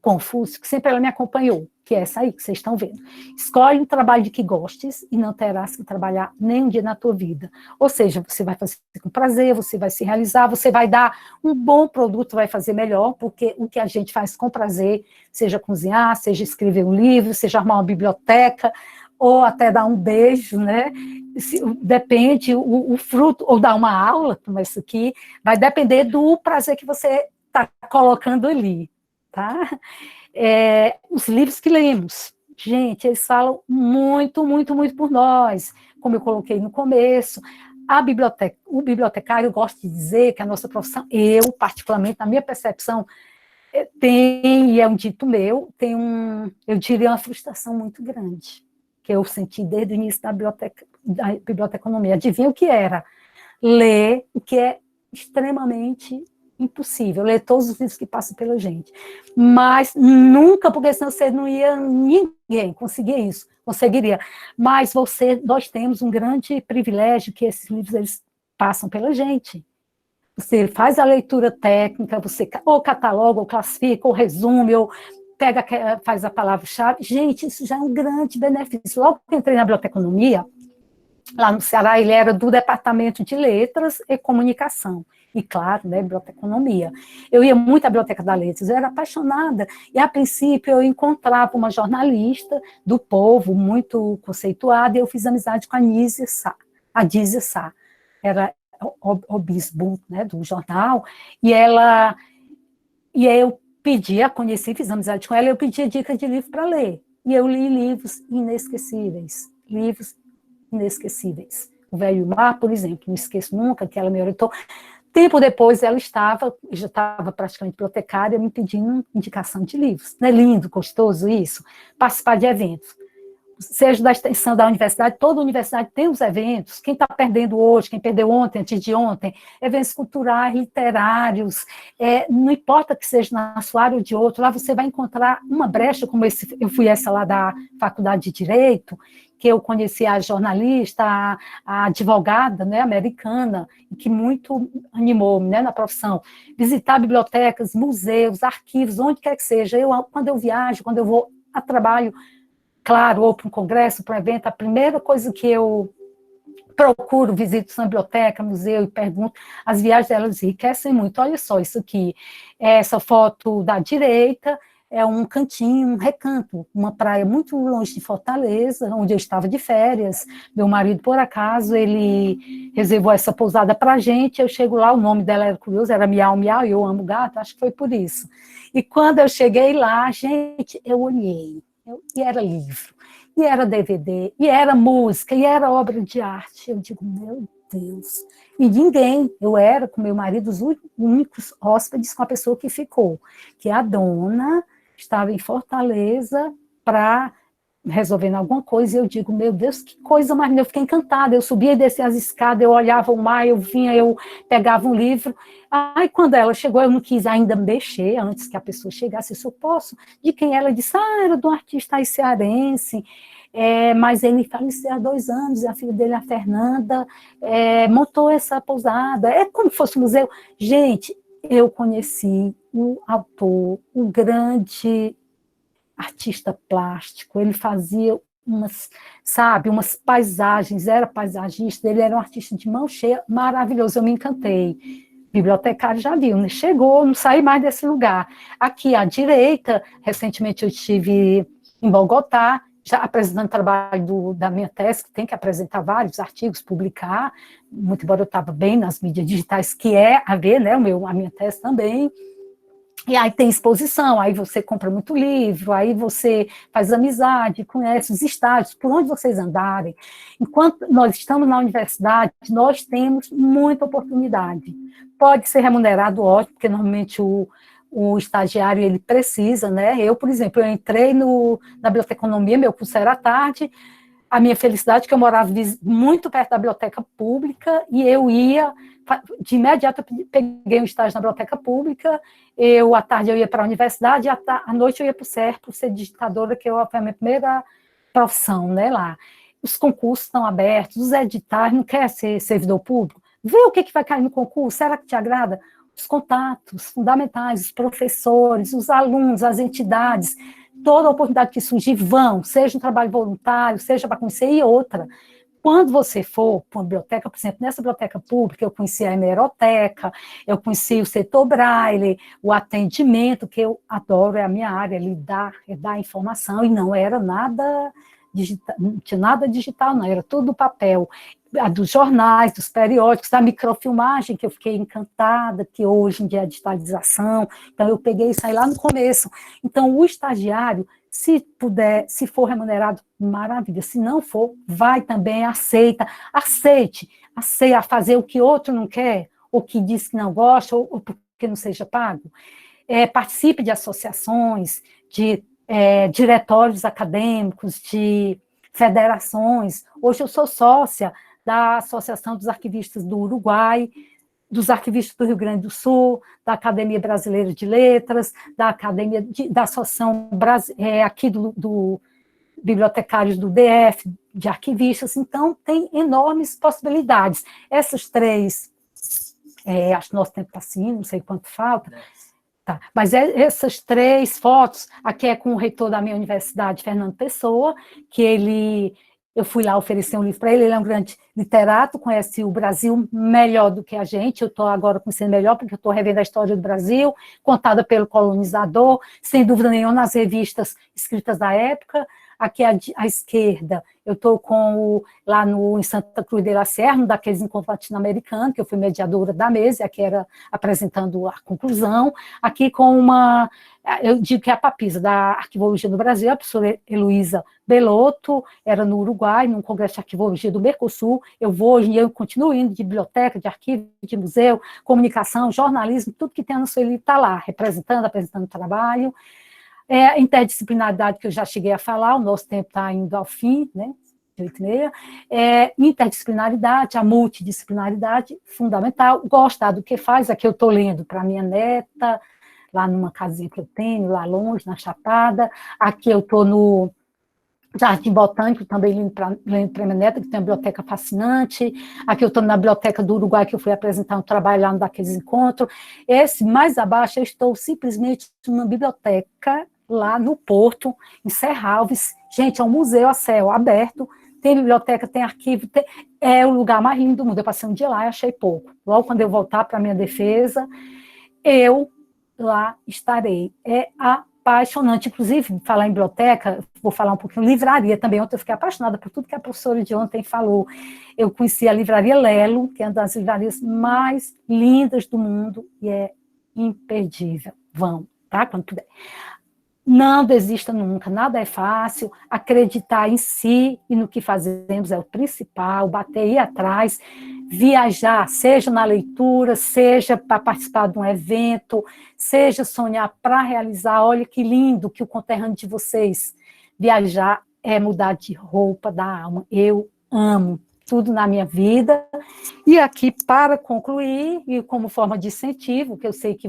Confúcio, que sempre ela me acompanhou, que é essa aí que vocês estão vendo. Escolhe um trabalho de que gostes e não terás que trabalhar nem um dia na tua vida. Ou seja, você vai fazer com prazer, você vai se realizar, você vai dar um bom produto, vai fazer melhor, porque o que a gente faz com prazer, seja cozinhar, seja escrever um livro, seja arrumar uma biblioteca, ou até dar um beijo, né? Depende, o fruto, ou dar uma aula, como isso aqui, vai depender do prazer que você está colocando ali. Tá? Os livros que lemos, gente, eles falam muito por nós, como eu coloquei no começo. O bibliotecário, eu gosto de dizer que a nossa profissão, eu, particularmente, na minha percepção, Tem, e é um dito meu, eu diria, uma frustração muito grande, que eu senti desde o início da biblioteconomia. Adivinha o que era? Ler o que é extremamente impossível, ler todos os livros que passam pela gente. Mas nunca, porque senão você não ia, ninguém conseguia isso, conseguiria. Mas nós temos um grande privilégio que esses livros, eles passam pela gente. Você faz a leitura técnica, você ou cataloga, ou classifica, ou resume, ou faz a palavra-chave. Gente, isso já é um grande benefício. Logo que eu entrei na biblioteconomia, lá no Ceará, ele era do Departamento de Letras e Comunicação. E, claro, né, biblioteconomia. Eu ia muito à Biblioteca da Letras, eu era apaixonada. E, a princípio, eu encontrava uma jornalista do Povo, muito conceituada, e eu fiz amizade com a Nízia Sá. A Dízia Sá. Era o bispo, né, do jornal, e eu pedia, conheci, fiz amizade com ela, eu pedia dicas de livro para ler. E eu li livros inesquecíveis. O Velho Mar, por exemplo, não esqueço nunca, que ela me orientou. Tempo depois, ela já estava praticamente bibliotecária, me pedindo indicação de livros. Não é lindo, gostoso isso? Participar de eventos. Seja da extensão da universidade, toda universidade tem os eventos, quem está perdendo hoje, quem perdeu ontem, antes de ontem, eventos culturais, literários, não importa que seja na sua área ou de outro, lá você vai encontrar uma brecha, como eu fui essa lá da Faculdade de Direito, que eu conheci a jornalista, a advogada, né, americana, que muito animou-me, né, na profissão, visitar bibliotecas, museus, arquivos, onde quer que seja. Quando eu viajo, quando eu vou a trabalho, claro, ou para um congresso, para um evento, a primeira coisa que eu procuro, visito na biblioteca, museu e pergunto, as viagens delas enriquecem muito. Olha só isso aqui, essa foto da direita é um cantinho, um recanto, uma praia muito longe de Fortaleza, onde eu estava de férias. Meu marido, por acaso, ele reservou essa pousada para a gente, eu chego lá, o nome dela era curioso, era Miau Miau, e eu amo gato, acho que foi por isso. E quando eu cheguei lá, gente, eu olhei, e era livro, e era DVD, e era música, e era obra de arte. Eu digo, meu Deus. E ninguém, eu era com meu marido os únicos hóspedes com a pessoa que ficou, que a dona estava em Fortaleza para resolvendo alguma coisa, e eu digo, meu Deus, que coisa mais linda, eu fiquei encantada, eu subia e descia as escadas, eu olhava o mar, eu vinha, eu pegava um livro. Aí, quando ela chegou, eu não quis ainda mexer, antes que a pessoa chegasse, se eu posso, de quem ela disse, era de um artista aí cearense, mas ele faleceu há 2 anos, e a filha dele, a Fernanda, montou essa pousada, é como se fosse um museu. Gente, eu conheci o autor, o grande artista plástico, ele fazia umas paisagens, era paisagista, ele era um artista de mão cheia, maravilhoso, eu me encantei. Bibliotecário já viu, né? Chegou, não saí mais desse lugar. Aqui à direita, recentemente eu estive em Bogotá, já apresentando trabalho da minha tese, que tem que apresentar vários artigos, publicar, muito embora eu estava bem nas mídias digitais, que é a ver, né, a minha tese também. E aí tem exposição, aí você compra muito livro, aí você faz amizade, conhece os estágios, por onde vocês andarem. Enquanto nós estamos na universidade, nós temos muita oportunidade. Pode ser remunerado, ótimo, porque normalmente o estagiário, ele precisa, né? Eu, por exemplo, eu entrei na biblioteconomia, meu curso era à tarde, a minha felicidade é que eu morava muito perto da biblioteca pública, e eu ia, de imediato, eu peguei um estágio na biblioteca pública, à tarde eu ia para a universidade, à noite eu ia para o CER, por ser digitadora, que foi a minha primeira profissão, né, lá. Os concursos estão abertos, os editais, não quer ser servidor público? Vê o que vai cair no concurso, será que te agrada? Os contatos fundamentais, os professores, os alunos, as entidades, toda oportunidade que surgir, seja um trabalho voluntário, seja para conhecer, e outra. Quando você for para uma biblioteca, por exemplo, nessa biblioteca pública, eu conheci a hemeroteca, eu conheci o setor Braille, o atendimento, que eu adoro, é a minha área, dar informação, e não era nada digital, não tinha nada digital, não, era tudo papel, dos jornais, dos periódicos, da microfilmagem, que eu fiquei encantada, que hoje em dia é a digitalização, então eu peguei isso aí lá no começo. Então, o estagiário, se puder, se for remunerado, maravilha, se não for, vai também, aceite a fazer o que outro não quer, ou que diz que não gosta, ou porque não seja pago. participe de associações, de diretórios acadêmicos, de federações. Hoje eu sou sócia da Associação dos Arquivistas do Uruguai, dos Arquivistas do Rio Grande do Sul, da Academia Brasileira de Letras, da Associação aqui do bibliotecários do DF, de arquivistas. Então, tem enormes possibilidades. Essas três, acho que nosso tempo está assim, não sei quanto falta, tá. Mas essas três fotos, aqui é com o reitor da minha universidade, Fernando Pessoa, que eu fui lá oferecer um livro para ele é um grande literato, conhece o Brasil melhor do que a gente, eu estou agora conhecendo melhor, porque eu estou revendo a história do Brasil, contada pelo colonizador, sem dúvida nenhuma, nas revistas escritas da época. Aqui à esquerda, eu estou lá em Santa Cruz de la Sierra, um daqueles encontros latino-americanos, que eu fui mediadora da mesa, e aqui era apresentando a conclusão. Aqui com eu digo que é a papisa da Arquivologia no Brasil, a professora Heloísa Belotto, era no Uruguai, num congresso de arquivologia do Mercosul. Eu continuo indo de biblioteca, de arquivo, de museu, comunicação, jornalismo, tudo que tem na Sueli está lá, apresentando trabalho. A interdisciplinaridade que eu já cheguei a falar, o nosso tempo está indo ao fim, né, de 8h30, interdisciplinaridade, a multidisciplinaridade, fundamental, gostar do que faz, aqui eu estou lendo para minha neta, lá numa casinha que eu tenho, lá longe, na Chapada, aqui eu estou no Jardim Botânico, também lendo para minha neta, que tem uma biblioteca fascinante, aqui eu estou na Biblioteca do Uruguai, que eu fui apresentar um trabalho lá daqueles encontros. Mais abaixo, eu estou simplesmente numa biblioteca, lá no Porto, em Serralves. Gente, é um museu a céu aberto, tem biblioteca, tem arquivo, é o lugar mais lindo do mundo. Eu passei um dia lá e achei pouco. Logo quando eu voltar para a minha defesa, eu lá estarei. É apaixonante. Inclusive, falar em biblioteca, vou falar um pouquinho, livraria também. Ontem eu fiquei apaixonada por tudo que a professora de ontem falou. Eu conheci a livraria Lelo, que é uma das livrarias mais lindas do mundo, e é imperdível. Vão, tá? Quando puder. Não desista nunca, nada é fácil, acreditar em si e no que fazemos é o principal, bater aí atrás, viajar, seja na leitura, seja para participar de um evento, seja sonhar para realizar. Olha que lindo que o conterrâneo de vocês, viajar é mudar de roupa da alma. Eu amo tudo na minha vida. E aqui, para concluir, e como forma de incentivo, que eu sei que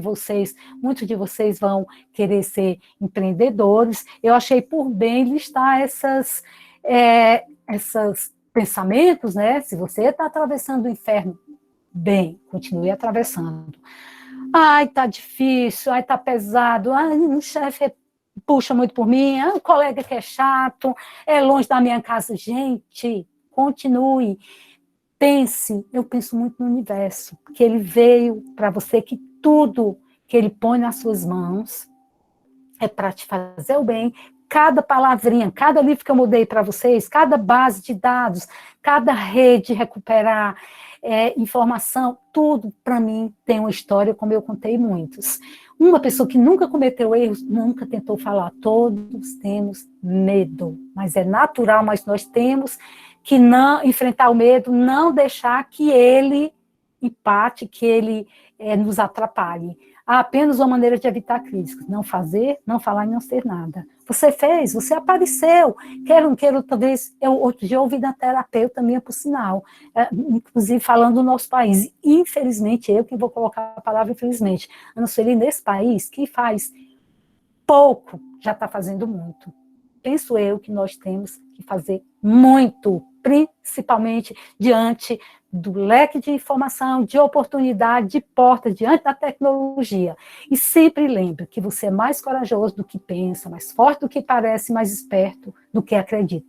muitos de vocês vão querer ser empreendedores, eu achei por bem listar esses pensamentos, né? Se você está atravessando o inferno, bem, continue atravessando. Ai, tá difícil, ai, tá pesado, ai, o chefe puxa muito por mim, ai, o colega que é chato, é longe da minha casa. Gente, continue, pense. Eu penso muito no universo, que ele veio para você, que tudo que ele põe nas suas mãos é para te fazer o bem. Cada palavrinha, cada livro que eu mudei para vocês, cada base de dados, cada rede recuperar informação, tudo para mim tem uma história, como eu contei muitos. Uma pessoa que nunca cometeu erros, nunca tentou falar. Todos temos medo, mas é natural, mas nós temos que não enfrentar o medo, não deixar que ele empate, que ele nos atrapalhe. Há apenas uma maneira de evitar críticas: não fazer, não falar e não ser nada. Você fez, você apareceu, quer ou não queira, talvez, eu outro dia ouvi da terapeuta minha, por sinal, inclusive falando do nosso país. Infelizmente, eu que vou colocar a palavra infelizmente, Ana Sueli, nesse país, que faz pouco, já está fazendo muito. Penso eu que nós temos que fazer muito, principalmente diante do leque de informação, de oportunidade, de porta, diante da tecnologia. E sempre lembre que você é mais corajoso do que pensa, mais forte do que parece, mais esperto do que acredita.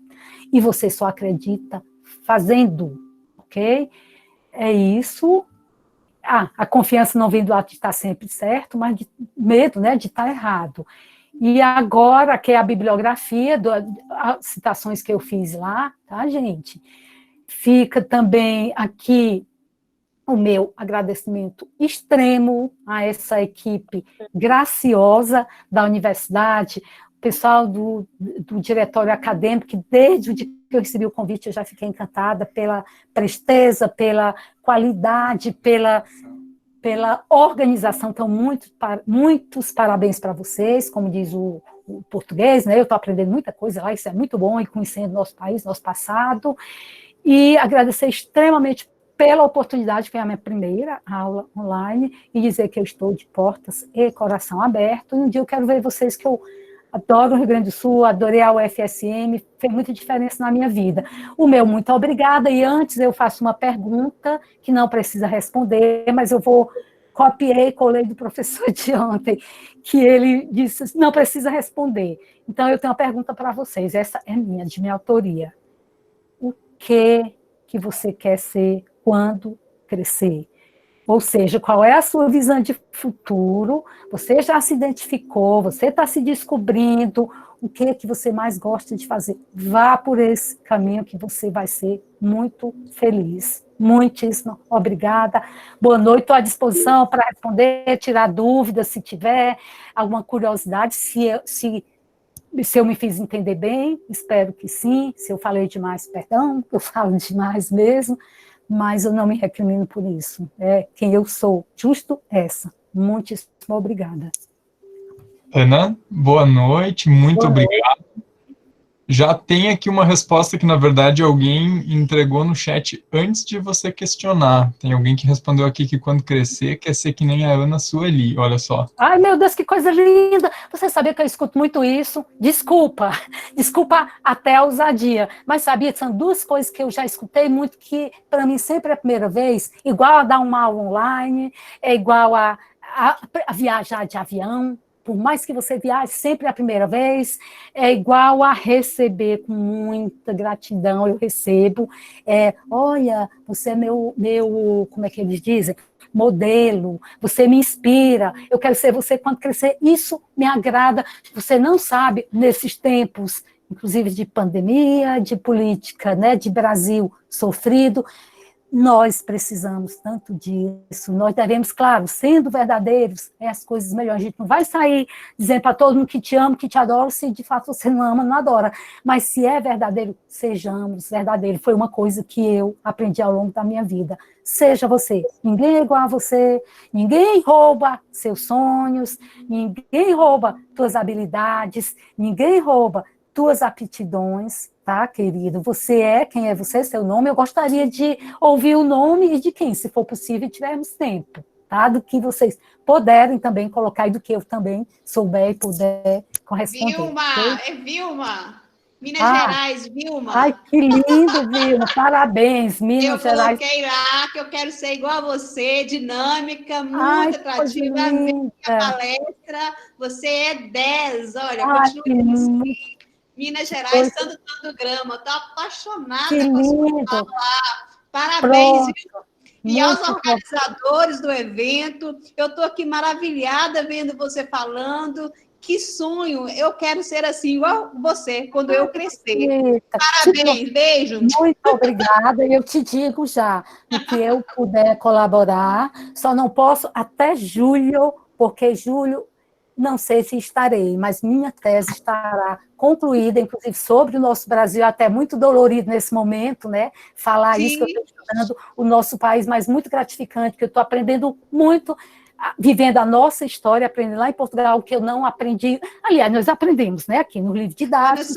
E você só acredita fazendo, ok? É isso. A confiança não vem do ato de estar sempre certo, mas de medo, né, de estar errado. E agora, que é a bibliografia, as citações que eu fiz lá, tá, gente? Fica também aqui o meu agradecimento extremo a essa equipe graciosa da universidade, o pessoal do diretório acadêmico, que desde o dia que eu recebi o convite eu já fiquei encantada pela presteza, pela qualidade, pela pela organização. Então, muitos parabéns para vocês, como diz o português, né? Eu estou aprendendo muita coisa lá, isso é muito bom, e conhecendo nosso país, nosso passado, e agradecer extremamente pela oportunidade, foi a minha primeira aula online, e dizer que eu estou de portas e coração aberto, e um dia eu quero ver vocês, que eu adoro o Rio Grande do Sul, adorei a UFSM, fez muita diferença na minha vida. O meu muito obrigada, e antes eu faço uma pergunta, que não precisa responder, mas eu copiei e colei do professor de ontem, que ele disse, não precisa responder. Então, eu tenho uma pergunta para vocês, essa é minha, de minha autoria. O que você quer ser quando crescer? Ou seja, qual é a sua visão de futuro? Você já se identificou, você está se descobrindo, o que você mais gosta de fazer? Vá por esse caminho que você vai ser muito feliz. Muitíssimo obrigada. Boa noite, estou à disposição para responder, tirar dúvidas, se tiver alguma curiosidade, se eu me fiz entender bem, espero que sim. Se eu falei demais, perdão, eu falo demais mesmo, mas eu não me recrimino por isso. É quem eu sou, justo essa. Muitíssimo obrigada. Ana, boa noite, muito obrigado. Já tem aqui uma resposta que, na verdade, alguém entregou no chat antes de você questionar. Tem alguém que respondeu aqui que quando crescer quer ser que nem a Ana Sueli, olha só. Ai, meu Deus, que coisa linda! Você sabia que eu escuto muito isso? Desculpa até a ousadia, mas sabia que são duas coisas que eu já escutei muito, que para mim sempre é a primeira vez, igual a dar uma aula online, é igual a viajar de avião, por mais que você viaje, sempre é a primeira vez, é igual a receber com muita gratidão, eu recebo, olha, você é meu, como é que eles dizem? Modelo, você me inspira, eu quero ser você quando crescer, isso me agrada. Você não sabe, nesses tempos, inclusive de pandemia, de política, né, de Brasil sofrido, nós precisamos tanto disso, nós devemos, claro, sendo verdadeiros, as coisas melhores. A gente não vai sair dizendo para todo mundo que te amo, que te adoro, se de fato você não ama, não adora. Mas se é verdadeiro, sejamos verdadeiros. Foi uma coisa que eu aprendi ao longo da minha vida. Seja você. Ninguém é igual a você, ninguém rouba seus sonhos, ninguém rouba tuas habilidades, ninguém rouba tuas aptidões, tá, querido? Você é quem é você, seu nome. Eu gostaria de ouvir o nome e de quem, se for possível, e tivermos tempo, tá? Do que vocês puderem também colocar e do que eu também souber e puder corresponder. Vilma, okay? é Vilma. Minas Gerais, Vilma. Ai, que lindo, Vilma. Parabéns, Minas Gerais. Eu coloquei lá que eu quero ser igual a você, dinâmica, muito atrativa. Amei a palestra. Você é 10, olha, continue assim. Minas Gerais, Santo do Grama. Estou apaixonada com a sua fala lá. Parabéns, viu? E aos organizadores do evento, eu estou aqui maravilhada vendo você falando. Que sonho! Eu quero ser assim, igual você, quando eu crescer. Eita. Parabéns, beijo! Muito obrigada, e eu te digo já, no que eu puder colaborar, só não posso até julho, porque julho não sei se estarei, mas minha tese estará concluída, inclusive sobre o nosso Brasil, até muito dolorido nesse momento, né? Falar Sim. Isso que eu estou estudando, o nosso país, mas muito gratificante, porque eu estou aprendendo muito, vivendo a nossa história, aprendendo lá em Portugal, o que eu não aprendi. Aliás, nós aprendemos, né? Aqui no livro didático.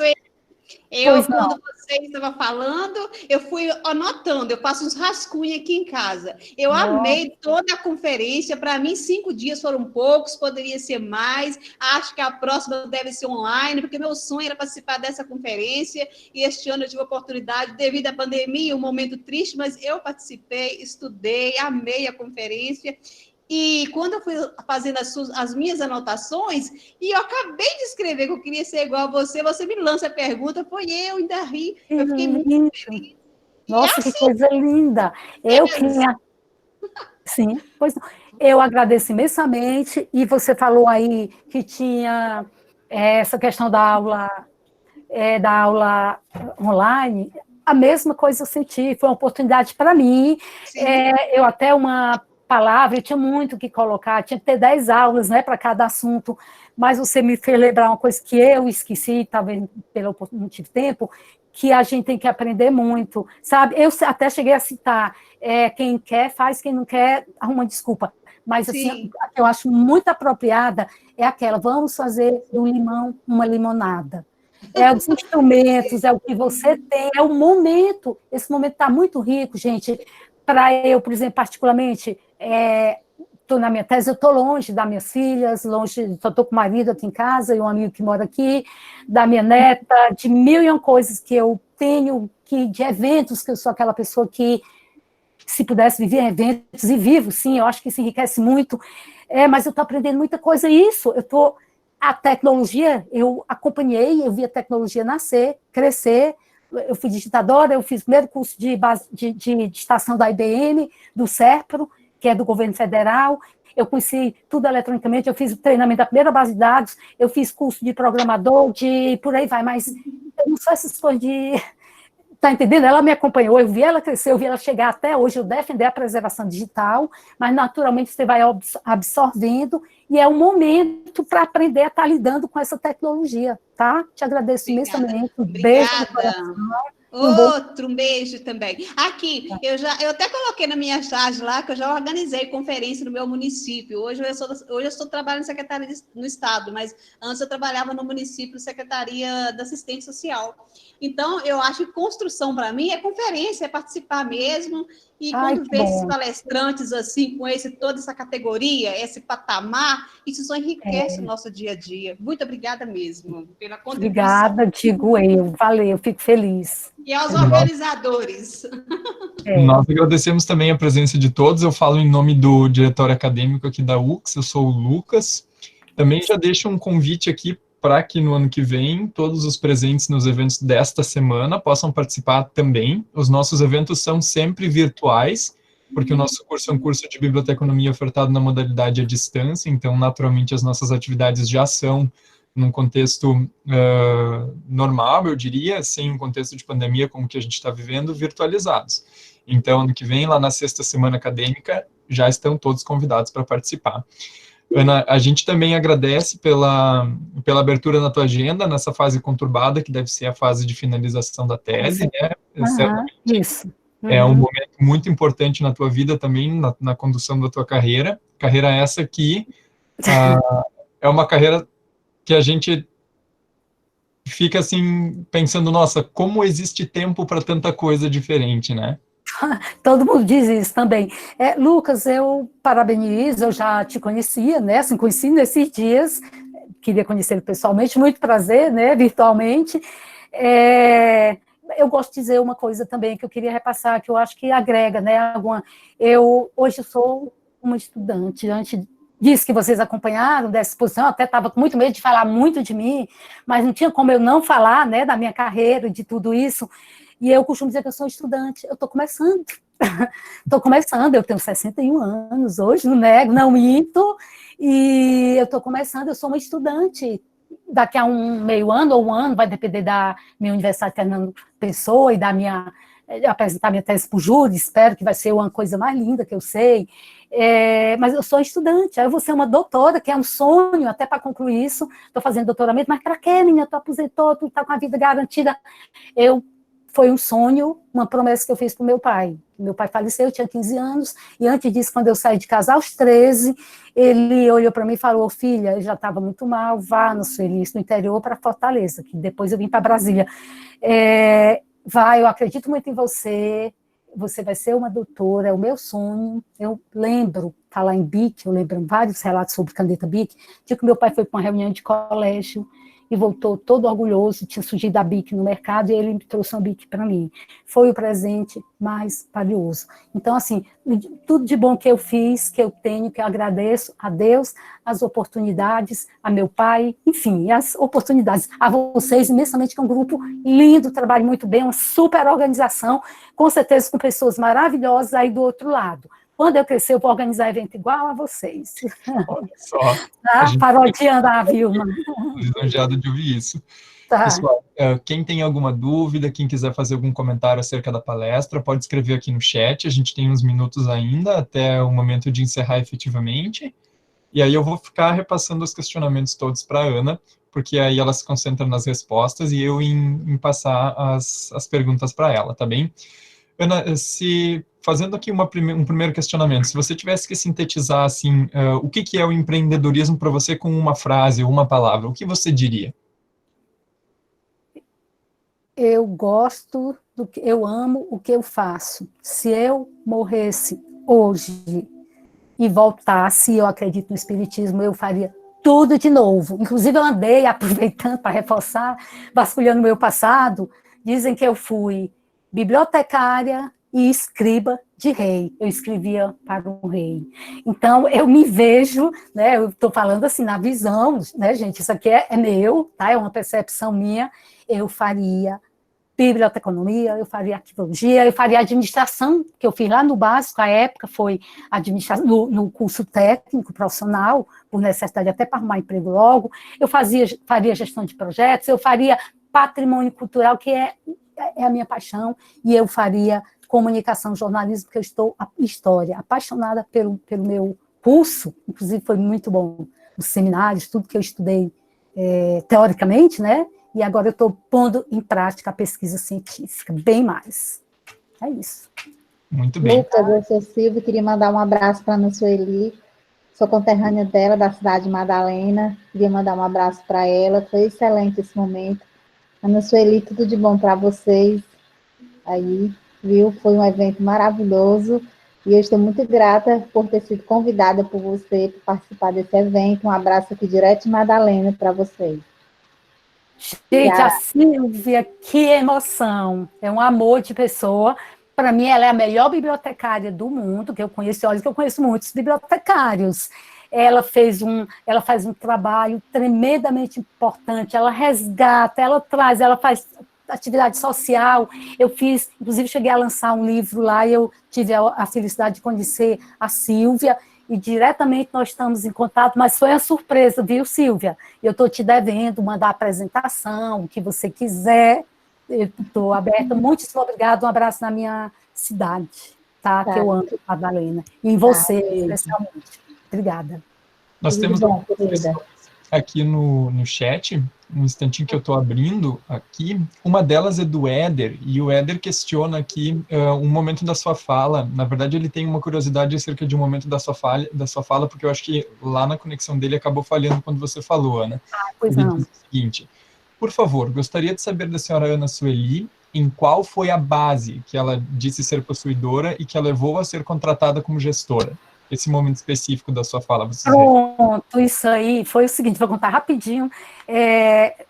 Quando você estava falando, eu fui anotando, eu faço uns rascunhos aqui em casa. Eu amei toda a conferência, para mim 5 dias foram poucos, poderia ser mais, acho que a próxima deve ser online, porque meu sonho era participar dessa conferência, e este ano eu tive a oportunidade, devido à pandemia, um momento triste, mas eu participei, estudei, amei a conferência. E quando eu fui fazendo as minhas anotações, e eu acabei de escrever que eu queria ser igual a você, você me lança a pergunta, foi eu, ainda ri. Eu fiquei muito feliz. Nossa, que coisa linda! Sim, pois não. Eu agradeço imensamente, e você falou aí que tinha essa questão da aula online, a mesma coisa eu senti, foi uma oportunidade para mim, eu até uma palavra, eu tinha muito o que colocar, tinha que ter 10 aulas, né, para cada assunto, mas você me fez lembrar uma coisa que eu esqueci, talvez não tive tempo, que a gente tem que aprender muito, sabe? Eu até cheguei a citar, quem quer faz, quem não quer arruma desculpa. Mas, assim, a que eu acho muito apropriada é aquela, vamos fazer do limão uma limonada. É os instrumentos, é o que você tem, é o momento. Esse momento está muito rico, gente. Para eu, por exemplo, particularmente, estou na minha tese, eu estou longe das minhas filhas, longe, só estou com o marido aqui em casa e um amigo que mora aqui, da minha neta, de mil e uma coisas que eu tenho, de eventos, que eu sou aquela pessoa que, se pudesse viver em eventos, e vivo, sim, eu acho que isso enriquece muito, mas eu estou aprendendo muita coisa, e isso, a tecnologia, eu acompanhei, eu vi a tecnologia nascer, crescer, eu fui digitadora, eu fiz o primeiro curso de digitação da IBM, do SERPRO, que é do governo federal, eu conheci tudo eletronicamente, eu fiz o treinamento da primeira base de dados, eu fiz curso de programador, por aí vai, mas eu não sou essas coisas de... Está entendendo? Ela me acompanhou, eu vi ela crescer, eu vi ela chegar até hoje, eu defender a preservação digital, mas naturalmente você vai absorvendo, e é um momento para aprender a estar lidando com essa tecnologia, tá? Te agradeço imensamente, um beijo no coração. Outro beijo também. Aqui, eu até coloquei na minha charge lá que eu já organizei conferência no meu município. Hoje eu estou trabalhando em secretaria no estado, mas antes eu trabalhava no município, secretaria da assistência social. Então, eu acho que construção para mim é conferência, é participar mesmo. E quando vê esses palestrantes assim, com toda essa categoria, esse patamar, isso só enriquece o nosso dia a dia. Muito obrigada mesmo pela contribuição. Obrigada, digo eu. Valeu, fico feliz. E aos organizadores. Nós agradecemos também a presença de todos. Eu falo em nome do diretório acadêmico aqui da UX, eu sou o Lucas. Também já deixo um convite aqui para que no ano que vem todos os presentes nos eventos desta semana possam participar também. Os nossos eventos são sempre virtuais, porque o nosso curso é um curso de biblioteconomia ofertado na modalidade à distância, então, naturalmente, as nossas atividades já são num contexto normal, eu diria, sem um contexto de pandemia como que a gente está vivendo, virtualizados. Então, ano que vem, lá na sexta semana acadêmica, já estão todos convidados para participar. Ana, a gente também agradece pela abertura na tua agenda, nessa fase conturbada, que deve ser a fase de finalização da tese, né? Isso. É um momento muito importante na tua vida também, na condução da tua carreira. Carreira essa que é uma carreira que a gente fica assim, pensando, nossa, como existe tempo para tanta coisa diferente, né? Todo mundo diz isso também. Lucas, eu parabenizo, eu já te conhecia, né? Assim, conheci nesses dias, queria conhecê-lo pessoalmente, muito prazer, né? Virtualmente. Eu gosto de dizer uma coisa também que eu queria repassar, que eu acho que agrega, né? Hoje eu sou uma estudante, antes disso que vocês acompanharam, dessa exposição, eu até estava com muito medo de falar muito de mim, mas não tinha como eu não falar, né? Da minha carreira, de tudo isso. E eu costumo dizer que eu sou estudante, eu estou começando, eu tenho 61 anos hoje, não nego, não minto, e eu estou começando, eu sou uma estudante, daqui a meio ano ou um ano, vai depender da minha Universidade Fernando Pessoa e apresentar minha tese para o júri, espero que vai ser uma coisa mais linda que eu sei, mas eu sou estudante, aí eu vou ser uma doutora, que é um sonho, até para concluir isso, estou fazendo doutoramento, mas para quê, menina, tu aposentou, tu está com a vida garantida, foi um sonho, uma promessa que eu fiz para o meu pai. Meu pai faleceu, eu tinha 15 anos, e antes disso, quando eu saí de casa aos 13, ele olhou para mim e falou, filha, eu já estava muito mal, vá no Sueli, no interior, para Fortaleza, que depois eu vim para Brasília. Vai, eu acredito muito em você vai ser uma doutora, é o meu sonho. Eu lembro, falar em BIC, eu lembro vários relatos sobre caneta BIC, de que meu pai foi para uma reunião de colégio, e voltou todo orgulhoso, tinha surgido a BIC no mercado, e ele me trouxe uma BIC para mim. Foi o presente mais valioso. Então, assim, tudo de bom que eu fiz, que eu tenho, que eu agradeço a Deus, as oportunidades, a meu pai, enfim, as oportunidades, a vocês imensamente, que é um grupo lindo, trabalho muito bem, uma super organização, com certeza com pessoas maravilhosas aí do outro lado. Quando eu crescer, eu vou organizar evento igual a vocês. Olha só. Tá? Parodiando a Vilma. Lisonjeado de ouvir isso. Tá. Pessoal, quem tem alguma dúvida, quem quiser fazer algum comentário acerca da palestra, pode escrever aqui no chat, a gente tem uns minutos ainda, até o momento de encerrar efetivamente, e aí eu vou ficar repassando os questionamentos todos para a Ana, porque aí ela se concentra nas respostas e eu em passar as perguntas para ela, tá bem? Ana, se fazendo aqui um primeiro questionamento, se você tivesse que sintetizar, assim, o que é o empreendedorismo para você com uma frase ou uma palavra, o que você diria? Eu gosto eu amo o que eu faço. Se eu morresse hoje e voltasse, eu acredito no espiritismo, eu faria tudo de novo. Inclusive, eu andei aproveitando para reforçar, vasculhando o meu passado. Dizem que eu fui bibliotecária e escriba de rei. Eu escrevia para o rei. Então, eu me vejo, né, eu estou falando assim, na visão, né, gente, isso aqui é meu, tá? É uma percepção minha, eu faria biblioteconomia, eu faria arquivologia, eu faria administração, que eu fiz lá no básico, a época foi administração, no curso técnico profissional, por necessidade até para arrumar emprego logo, eu faria gestão de projetos, eu faria patrimônio cultural, que é a minha paixão, e eu faria comunicação, jornalismo, porque eu estou, história, apaixonada pelo meu curso, inclusive foi muito bom, os seminários, tudo que eu estudei teoricamente, né? E agora eu estou pondo em prática a pesquisa científica, bem mais. É isso. Muito bem. Lucas, eu sou Silvia, queria mandar um abraço para a Ana Sueli, sou conterrânea dela, da cidade de Madalena, queria mandar um abraço para ela, foi excelente esse momento. Ana Sueli, tudo de bom para vocês aí, viu? Foi um evento maravilhoso, e eu estou muito grata por ter sido convidada por você para participar desse evento. Um abraço aqui direto de Madalena para vocês. Gente, a Silvia, que emoção! É um amor de pessoa. Para mim, ela é a melhor bibliotecária do mundo, que eu conheço, olha que eu conheço muitos bibliotecários. Ela faz um trabalho tremendamente importante, ela resgata, ela traz, ela faz atividade social. Eu fiz, inclusive, cheguei a lançar um livro lá, e eu tive a felicidade de conhecer a Silvia, e diretamente nós estamos em contato, mas foi uma surpresa, viu, Silvia? Eu estou te devendo mandar a apresentação, o que você quiser, eu estou aberta. Muitíssimo obrigada, um abraço na minha cidade, tá? Que eu amo, Madalena, e em você, especialmente. Obrigada. Nós temos aqui no chat, um instantinho que eu estou abrindo aqui, uma delas é do Éder, e o Éder questiona aqui um momento da sua fala. Na verdade, ele tem uma curiosidade acerca de um momento da sua fala, porque eu acho que lá na conexão dele acabou falhando quando você falou, Ana. Pois ele não. diz o seguinte: por favor, gostaria de saber da senhora Ana Sueli em qual foi a base que ela disse ser possuidora e que a levou a ser contratada como gestora. Esse momento específico da sua fala. Pronto, isso aí foi o seguinte, vou contar rapidinho.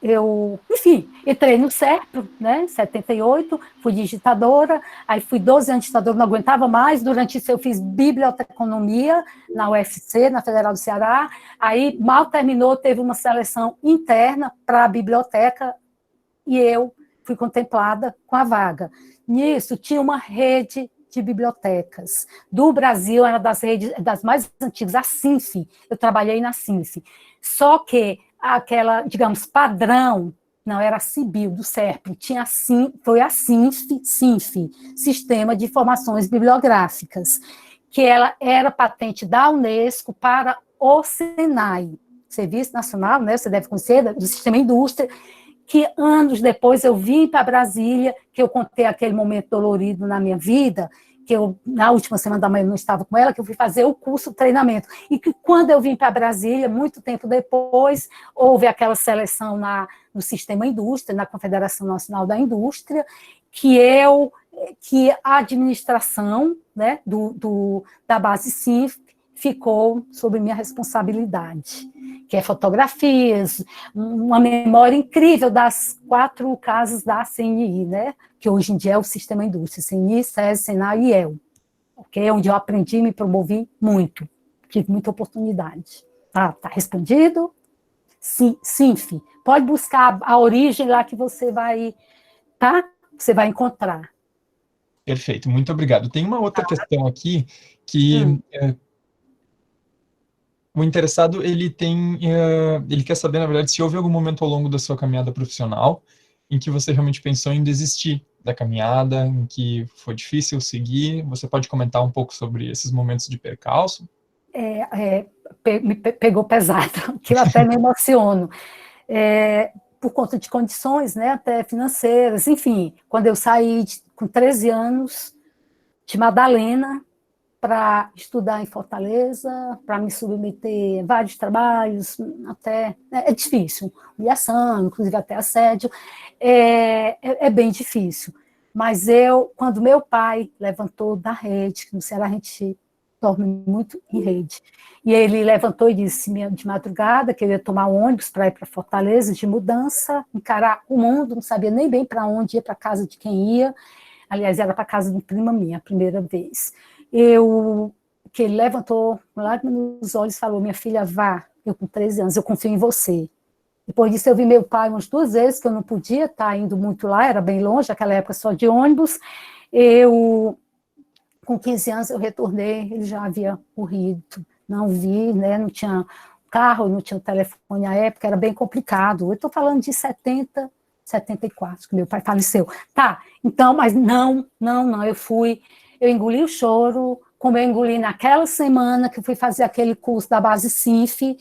Eu, enfim, entrei no SERPRO, né, em 78, fui digitadora, aí fui 12 anos digitadora, não aguentava mais, durante isso eu fiz biblioteconomia na UFC, na Federal do Ceará, aí mal terminou, teve uma seleção interna para a biblioteca, e eu fui contemplada com a vaga. Nisso, tinha uma rede de bibliotecas do Brasil, era das redes das mais antigas, a SINF, eu trabalhei na SINF, só que aquela, digamos, padrão, não era a CIBIL, do SERPRO, foi a SINF, Sistema de Informações Bibliográficas, que ela era patente da Unesco para o SENAI, Serviço Nacional, né, você deve conhecer, do Sistema Indústria, que anos depois eu vim para Brasília, que eu contei aquele momento dolorido na minha vida, que eu, na última semana da manhã, não estava com ela, que eu fui fazer o curso de treinamento. E que quando eu vim para Brasília, muito tempo depois, houve aquela seleção no Sistema Indústria, na Confederação Nacional da Indústria, que a administração, né, da base CINF ficou sob minha responsabilidade, que é fotografias, uma memória incrível das 4 casas da CNI, né? Que hoje em dia é o Sistema Indústria, CNI, SESI, SENAI e EL, okay? Onde eu aprendi e me promovi muito, tive muita oportunidade. Tá respondido? Sim, SINF. Pode buscar a origem lá que você vai, tá? Você vai encontrar. Perfeito, muito obrigado. Tem uma outra questão aqui que o interessado, ele quer saber, na verdade, se houve algum momento ao longo da sua caminhada profissional em que você realmente pensou em desistir da caminhada, em que foi difícil seguir. Você pode comentar um pouco sobre esses momentos de percalço? Me pegou pesado, que eu até me emociono. Por conta de condições, né, até financeiras, enfim, quando eu saí com 13 anos, de Madalena para estudar em Fortaleza, para me submeter a vários trabalhos, até é difícil, humilhação, inclusive até assédio, é bem difícil. Mas quando meu pai levantou da rede, que no Ceará a gente dorme muito em rede, e ele levantou e disse de madrugada que eu ia tomar um ônibus para ir para Fortaleza, de mudança, encarar o mundo, não sabia nem bem para onde ia, para casa de quem ia, aliás, era para casa de uma prima minha, a primeira vez. Que ele levantou, lágrimas nos olhos, falou, minha filha, vá, eu com 13 anos, eu confio em você. Depois disso, eu vi meu pai umas 2 vezes, que eu não podia estar indo muito lá, era bem longe, naquela época só de ônibus. Com 15 anos, eu retornei, ele já havia morrido, não vi, né, não tinha carro, não tinha telefone à época, era bem complicado. Eu estou falando de 70, 74, que meu pai faleceu. Tá, então, mas não, eu engoli o choro, como eu engoli naquela semana que eu fui fazer aquele curso da base CIF,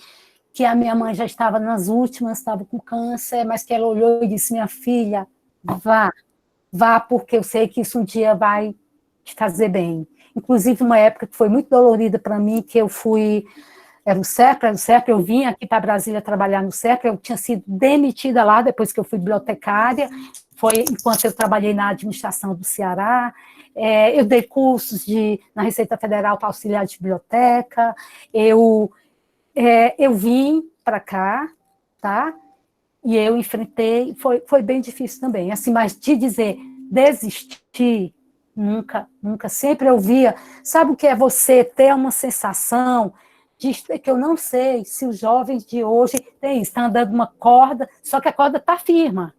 que a minha mãe já estava nas últimas, estava com câncer, mas que ela olhou e disse, minha filha, vá, porque eu sei que isso um dia vai te fazer bem. Inclusive, uma época que foi muito dolorida para mim, que eu fui, era o CEPRA, eu vim aqui para Brasília trabalhar no CEPRA, eu tinha sido demitida lá, depois que eu fui bibliotecária, foi enquanto eu trabalhei na administração do Ceará, eu dei cursos na Receita Federal para auxiliar de biblioteca, eu vim para cá, tá? E eu enfrentei, foi bem difícil também, assim, mas de dizer, desistir, nunca, sempre eu via, sabe o que é você ter uma sensação que eu não sei se os jovens de hoje têm, estão andando uma corda, só que a corda está firme,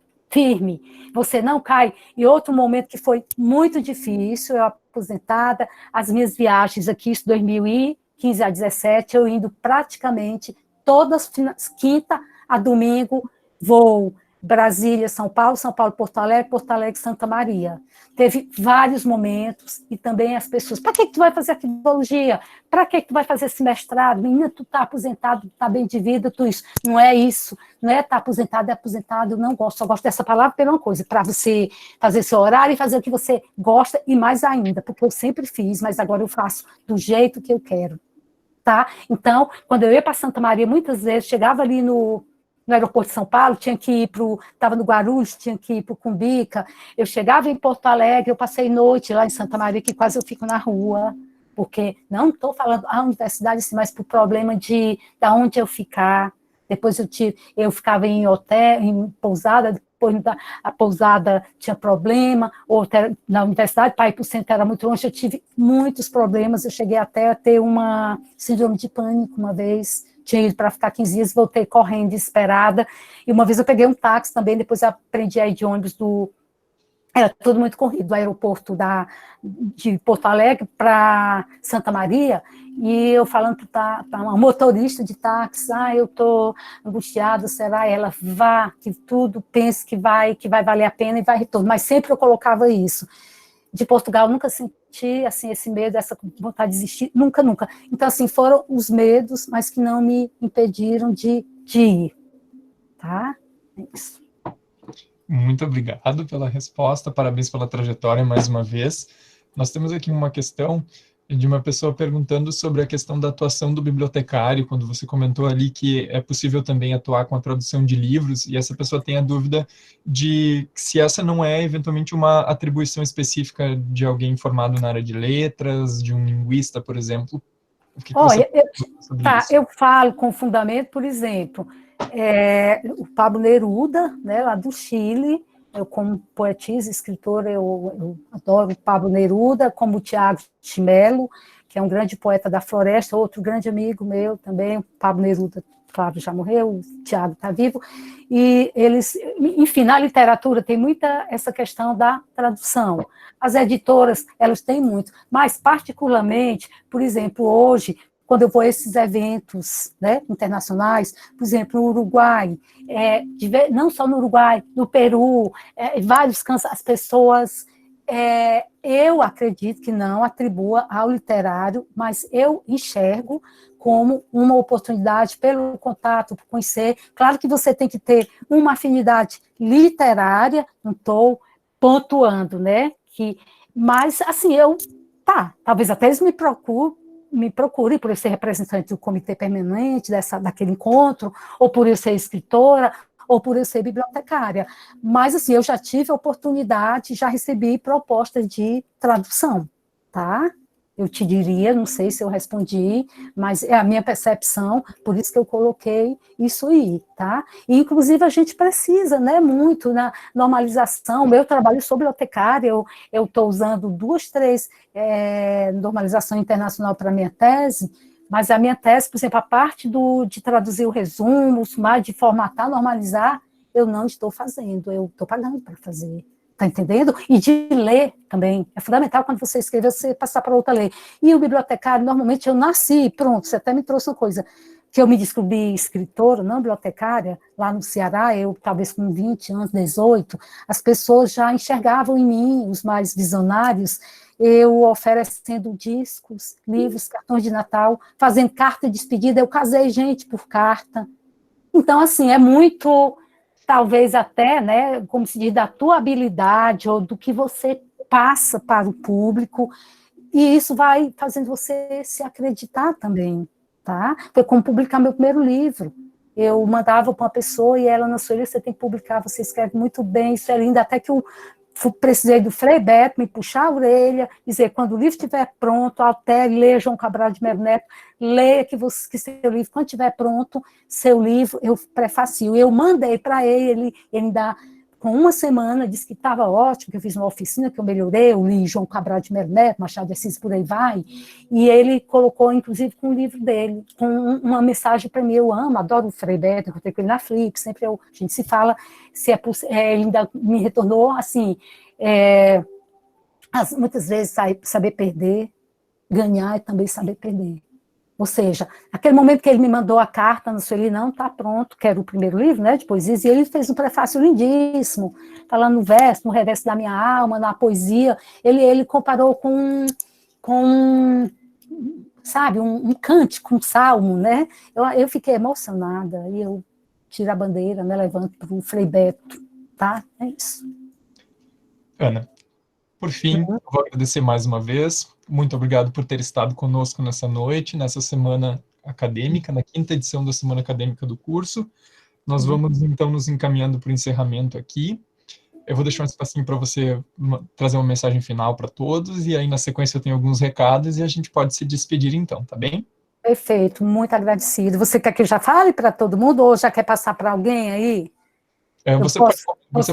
você não cai. E outro momento que foi muito difícil, eu aposentada, as minhas viagens aqui, isso 2015 a 17, eu indo praticamente todas quinta a domingo, voo Brasília, São Paulo, Porto Alegre, Santa Maria. Teve vários momentos, e também as pessoas, para que tu vai fazer arqueologia? Para que tu vai fazer esse mestrado? Menina, tu está aposentado, tu está bem de vida, tu isso. Não é isso, não é estar aposentado, eu não gosto, só gosto dessa palavra pela uma coisa, para você fazer seu horário e fazer o que você gosta, e mais ainda, porque eu sempre fiz, mas agora eu faço do jeito que eu quero, tá? Então, quando eu ia para Santa Maria, muitas vezes, chegava ali no aeroporto de São Paulo, estava no Guarulhos, tinha que ir para o Cumbica, eu chegava em Porto Alegre, eu passei noite lá em Santa Maria, que quase eu fico na rua, porque não estou falando a universidade, mas por problema de onde eu ficar. Depois eu ficava em hotel, em pousada, depois a pousada tinha problema, ou na universidade, para ir para o centro era muito longe, eu tive muitos problemas, eu cheguei até a ter uma síndrome de pânico uma vez, tinha ido para ficar 15 dias, voltei correndo, desesperada, e uma vez eu peguei um táxi também, depois eu aprendi a ir de ônibus era tudo muito corrido, do aeroporto de Porto Alegre para Santa Maria, e eu falando para uma motorista de táxi, eu estou angustiada, será? Ela, vá, que tudo, pense que vai valer a pena e vai retorno, mas sempre eu colocava isso. De Portugal, nunca senti, assim, esse medo, essa vontade de desistir, nunca. Então, assim, foram os medos, mas que não me impediram de ir, tá? É isso. Muito obrigado pela resposta, parabéns pela trajetória mais uma vez. Nós temos aqui uma questão de uma pessoa perguntando sobre a questão da atuação do bibliotecário, quando você comentou ali que é possível também atuar com a tradução de livros, e essa pessoa tem a dúvida de se essa não é eventualmente uma atribuição específica de alguém formado na área de letras, de um linguista, por exemplo. Olha, eu falo com fundamento, por exemplo, o Pablo Neruda, né, lá do Chile, eu como poetisa, escritora, eu adoro o Pablo Neruda, como o Tiago de Mello, que é um grande poeta da floresta, outro grande amigo meu também, o Pablo Neruda, claro, já morreu, o Tiago está vivo, e eles, enfim, na literatura tem muita essa questão da tradução. As editoras, elas têm muito, mas particularmente, por exemplo, hoje, quando eu vou a esses eventos, né, internacionais, por exemplo, no Uruguai, não só no Uruguai, no Peru, vários cantos, as pessoas, eu acredito que não atribua ao literário, mas eu enxergo como uma oportunidade pelo contato, por conhecer. Claro que você tem que ter uma afinidade literária, não estou pontuando, né? Mas, assim, eu tá, talvez até eles me procurem por eu ser representante do comitê permanente daquele encontro, ou por eu ser escritora, ou por eu ser bibliotecária. Mas, assim, eu já tive a oportunidade, já recebi propostas de tradução, tá? Eu te diria, não sei se eu respondi, mas é a minha percepção, por isso que eu coloquei isso aí, tá? E, inclusive, a gente precisa, né, muito na normalização. Meu trabalho sou bibliotecária, eu estou usando 2, 3 normalização internacional para a minha tese, mas a minha tese, por exemplo, a parte de traduzir o resumo, mais de formatar, normalizar, eu não estou fazendo, eu estou pagando para fazer. Está entendendo? E de ler também. É fundamental quando você escrever, você passar para outra ler. E o bibliotecário, normalmente, eu nasci, pronto, você até me trouxe uma coisa, que eu me descobri escritora, não bibliotecária, lá no Ceará, eu talvez com 20 anos, 18, as pessoas já enxergavam em mim, os mais visionários, eu oferecendo discos, livros, cartões de Natal, fazendo carta de despedida, eu casei gente por carta. Então, assim, é muito... talvez até, né, como se diz, da tua habilidade ou do que você passa para o público, e isso vai fazendo você se acreditar também, tá? Foi como publicar meu primeiro livro. Eu mandava para uma pessoa e ela, na sua ilha, você tem que publicar, você escreve muito bem, isso é lindo, até que eu precisei do Frei Beto me puxar a orelha, dizer, quando o livro estiver pronto, altere, leia João Cabral de Melo Neto, leia que seu livro, quando estiver pronto, seu livro, eu prefacio. Eu mandei para ele ainda, com uma semana, disse que estava ótimo, que eu fiz uma oficina, que eu melhorei, eu li João Cabral de Melo Neto, Machado de Assis, por aí vai, e ele colocou, inclusive, com o livro dele, com uma mensagem para mim, eu amo, adoro o Frei Beto, encontrei com ele na Flip, sempre a gente se fala, se é ele ainda me retornou, assim, muitas vezes saber perder, ganhar e também saber perder. Ou seja, aquele momento que ele me mandou a carta, no Sueli, não, está pronto, que era o primeiro livro, né, de poesias, e ele fez um prefácio lindíssimo, falando no verso, no reverso da minha alma, na poesia, ele comparou com sabe, um cântico, um salmo, né, eu fiquei emocionada, e eu tiro a bandeira, né, levanto para o Frei Beto, tá, é isso. Ana, por fim, eu vou agradecer mais uma vez. Muito obrigado por ter estado conosco nessa noite, nessa semana acadêmica, na 5ª edição da Semana Acadêmica do curso. Nós vamos, então, nos encaminhando para o encerramento aqui. Eu vou deixar um espacinho para você trazer uma mensagem final para todos, e aí, na sequência, eu tenho alguns recados, e a gente pode se despedir, então, tá bem? Perfeito, muito agradecido. Você quer que eu já fale para todo mundo, ou já quer passar para alguém aí? Você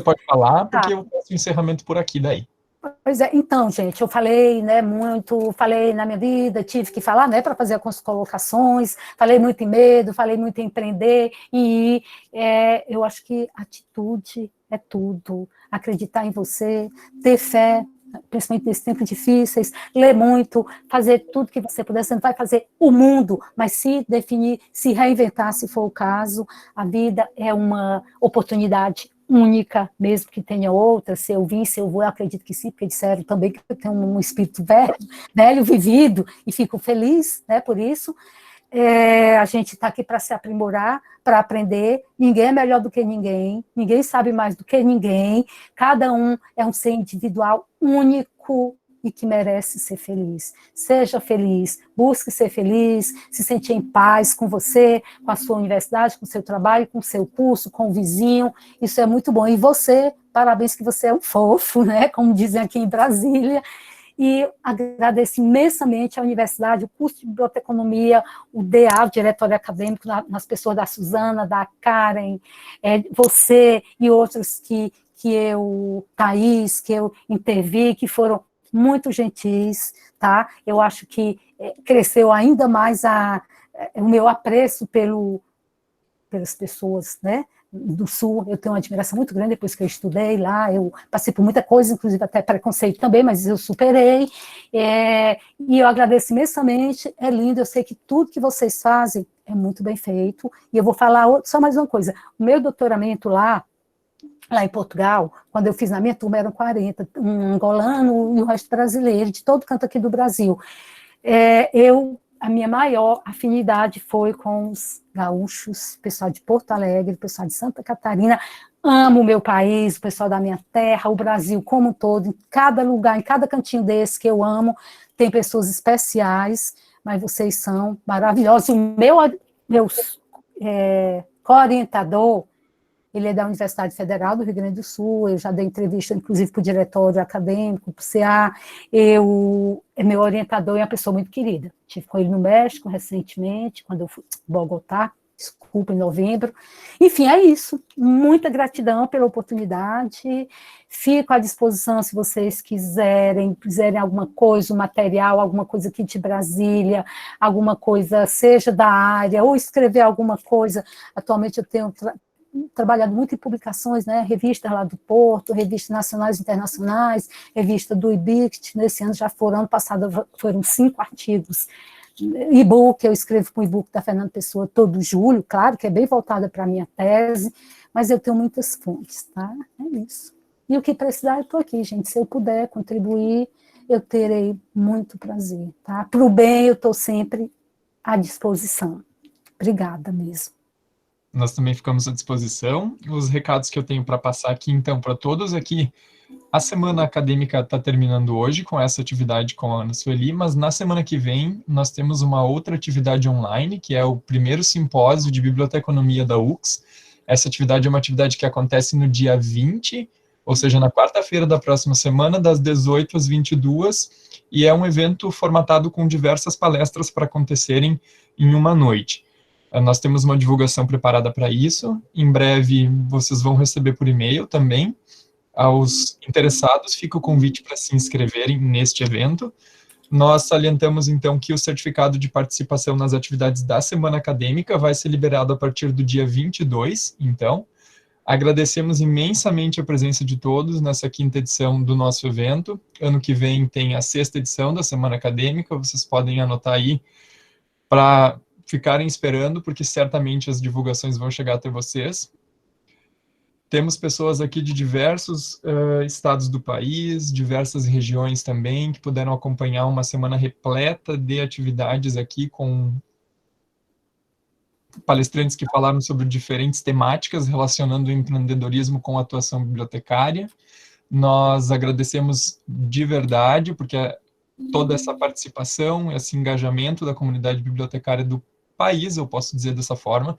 pode falar, porque eu faço o encerramento por aqui, daí. Pois é, então, gente, eu falei, né, falei na minha vida, tive que falar, né, para fazer algumas colocações, falei muito em medo, falei muito em empreender, e eu acho que atitude é tudo, acreditar em você, ter fé, principalmente nesses tempos difíceis, ler muito, fazer tudo que você puder, você não vai fazer o mundo, mas se definir, se reinventar, se for o caso, a vida é uma oportunidade única, mesmo que tenha outra, se eu vim, se eu vou, eu acredito que sim, porque disseram também que eu tenho um espírito velho, vivido, e fico feliz, né, por isso. A gente está aqui para se aprimorar, para aprender, ninguém é melhor do que ninguém sabe mais do que ninguém, cada um é um ser individual único e que merece ser feliz. Seja feliz, busque ser feliz, se sentir em paz com você, com a sua universidade, com o seu trabalho, com o seu curso, com o vizinho, isso é muito bom. E você, parabéns que você é um fofo, né, como dizem aqui em Brasília, e agradeço imensamente à universidade, o curso de biblioteconomia, o DA, o diretório acadêmico, nas pessoas da Suzana, da Karen, você e outros Thaís, que eu intervi, que foram muito gentis, tá? Eu acho que cresceu ainda mais o meu apreço pelas pessoas, né, do Sul. Eu tenho uma admiração muito grande depois que eu estudei lá, eu passei por muita coisa, inclusive até preconceito também, mas eu superei, e eu agradeço imensamente, é lindo, eu sei que tudo que vocês fazem é muito bem feito, e eu vou falar só mais uma coisa, o meu doutoramento lá em Portugal, quando eu fiz na minha turma, eram 40, um angolano e o resto brasileiro, de todo canto aqui do Brasil. A minha maior afinidade foi com os gaúchos, pessoal de Porto Alegre, pessoal de Santa Catarina, Amo o meu país, o pessoal da minha terra, o Brasil como um todo, em cada lugar, em cada cantinho desse que eu amo, tem pessoas especiais, mas vocês são maravilhosos. O meu co-orientador, ele é da Universidade Federal do Rio Grande do Sul, eu já dei entrevista, inclusive, para o diretório acadêmico, para o CA, meu orientador é uma pessoa muito querida. Estive com ele no México recentemente, quando eu fui em Bogotá, desculpa, em novembro. Enfim, é isso. Muita gratidão pela oportunidade. Fico à disposição se vocês quiserem alguma coisa, um material, alguma coisa aqui de Brasília, alguma coisa, seja da área, ou escrever alguma coisa. Atualmente eu tenho trabalhado muito em publicações, né, revistas lá do Porto, revistas nacionais e internacionais, revista do IBICT, nesse ano já foram, ano passado foram 5 artigos, e-book, eu escrevo com o e-book da Fernanda Pessoa todo julho, claro, que é bem voltada para a minha tese, mas eu tenho muitas fontes, tá? É isso. E o que precisar, eu estou aqui, gente, se eu puder contribuir, eu terei muito prazer, tá? Para o bem, eu estou sempre à disposição. Obrigada mesmo. Nós também ficamos à disposição. Os recados que eu tenho para passar aqui, então, para todos aqui, a semana acadêmica está terminando hoje com essa atividade com a Ana Sueli, mas na semana que vem nós temos uma outra atividade online, que é o primeiro simpósio de biblioteconomia da UX. Essa atividade é uma atividade que acontece no dia 20, ou seja, na quarta-feira da próxima semana, das 18 às 22, e é um evento formatado com diversas palestras para acontecerem em uma noite. Nós temos uma divulgação preparada para isso. Em breve, vocês vão receber por e-mail também. Aos interessados, fica o convite para se inscreverem neste evento. Nós salientamos, então, que o certificado de participação nas atividades da semana acadêmica vai ser liberado a partir do dia 22, então. Agradecemos imensamente a presença de todos nessa 5ª edição do nosso evento. Ano que vem tem a 6ª edição da semana acadêmica, vocês podem anotar aí para ficarem esperando, porque certamente as divulgações vão chegar até vocês. Temos pessoas aqui de diversos estados do país, diversas regiões também, que puderam acompanhar uma semana repleta de atividades aqui com palestrantes que falaram sobre diferentes temáticas relacionando o empreendedorismo com a atuação bibliotecária. Nós agradecemos de verdade, porque toda essa participação, esse engajamento da comunidade bibliotecária do país, eu posso dizer dessa forma,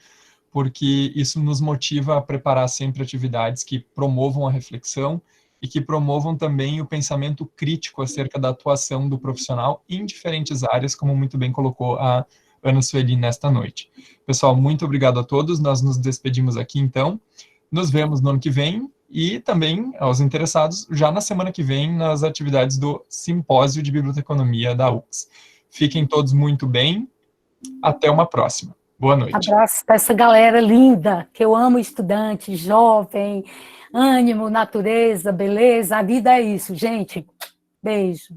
porque isso nos motiva a preparar sempre atividades que promovam a reflexão e que promovam também o pensamento crítico acerca da atuação do profissional em diferentes áreas, como muito bem colocou a Ana Sueli nesta noite. Pessoal, muito obrigado a todos, nós nos despedimos aqui então, nos vemos no ano que vem e também aos interessados já na semana que vem nas atividades do Simpósio de Biblioteconomia da UX. Fiquem todos muito bem, até uma próxima. Boa noite. Abraço para essa galera linda, que eu amo estudante, jovem, ânimo, natureza, beleza, a vida é isso, gente. Beijo.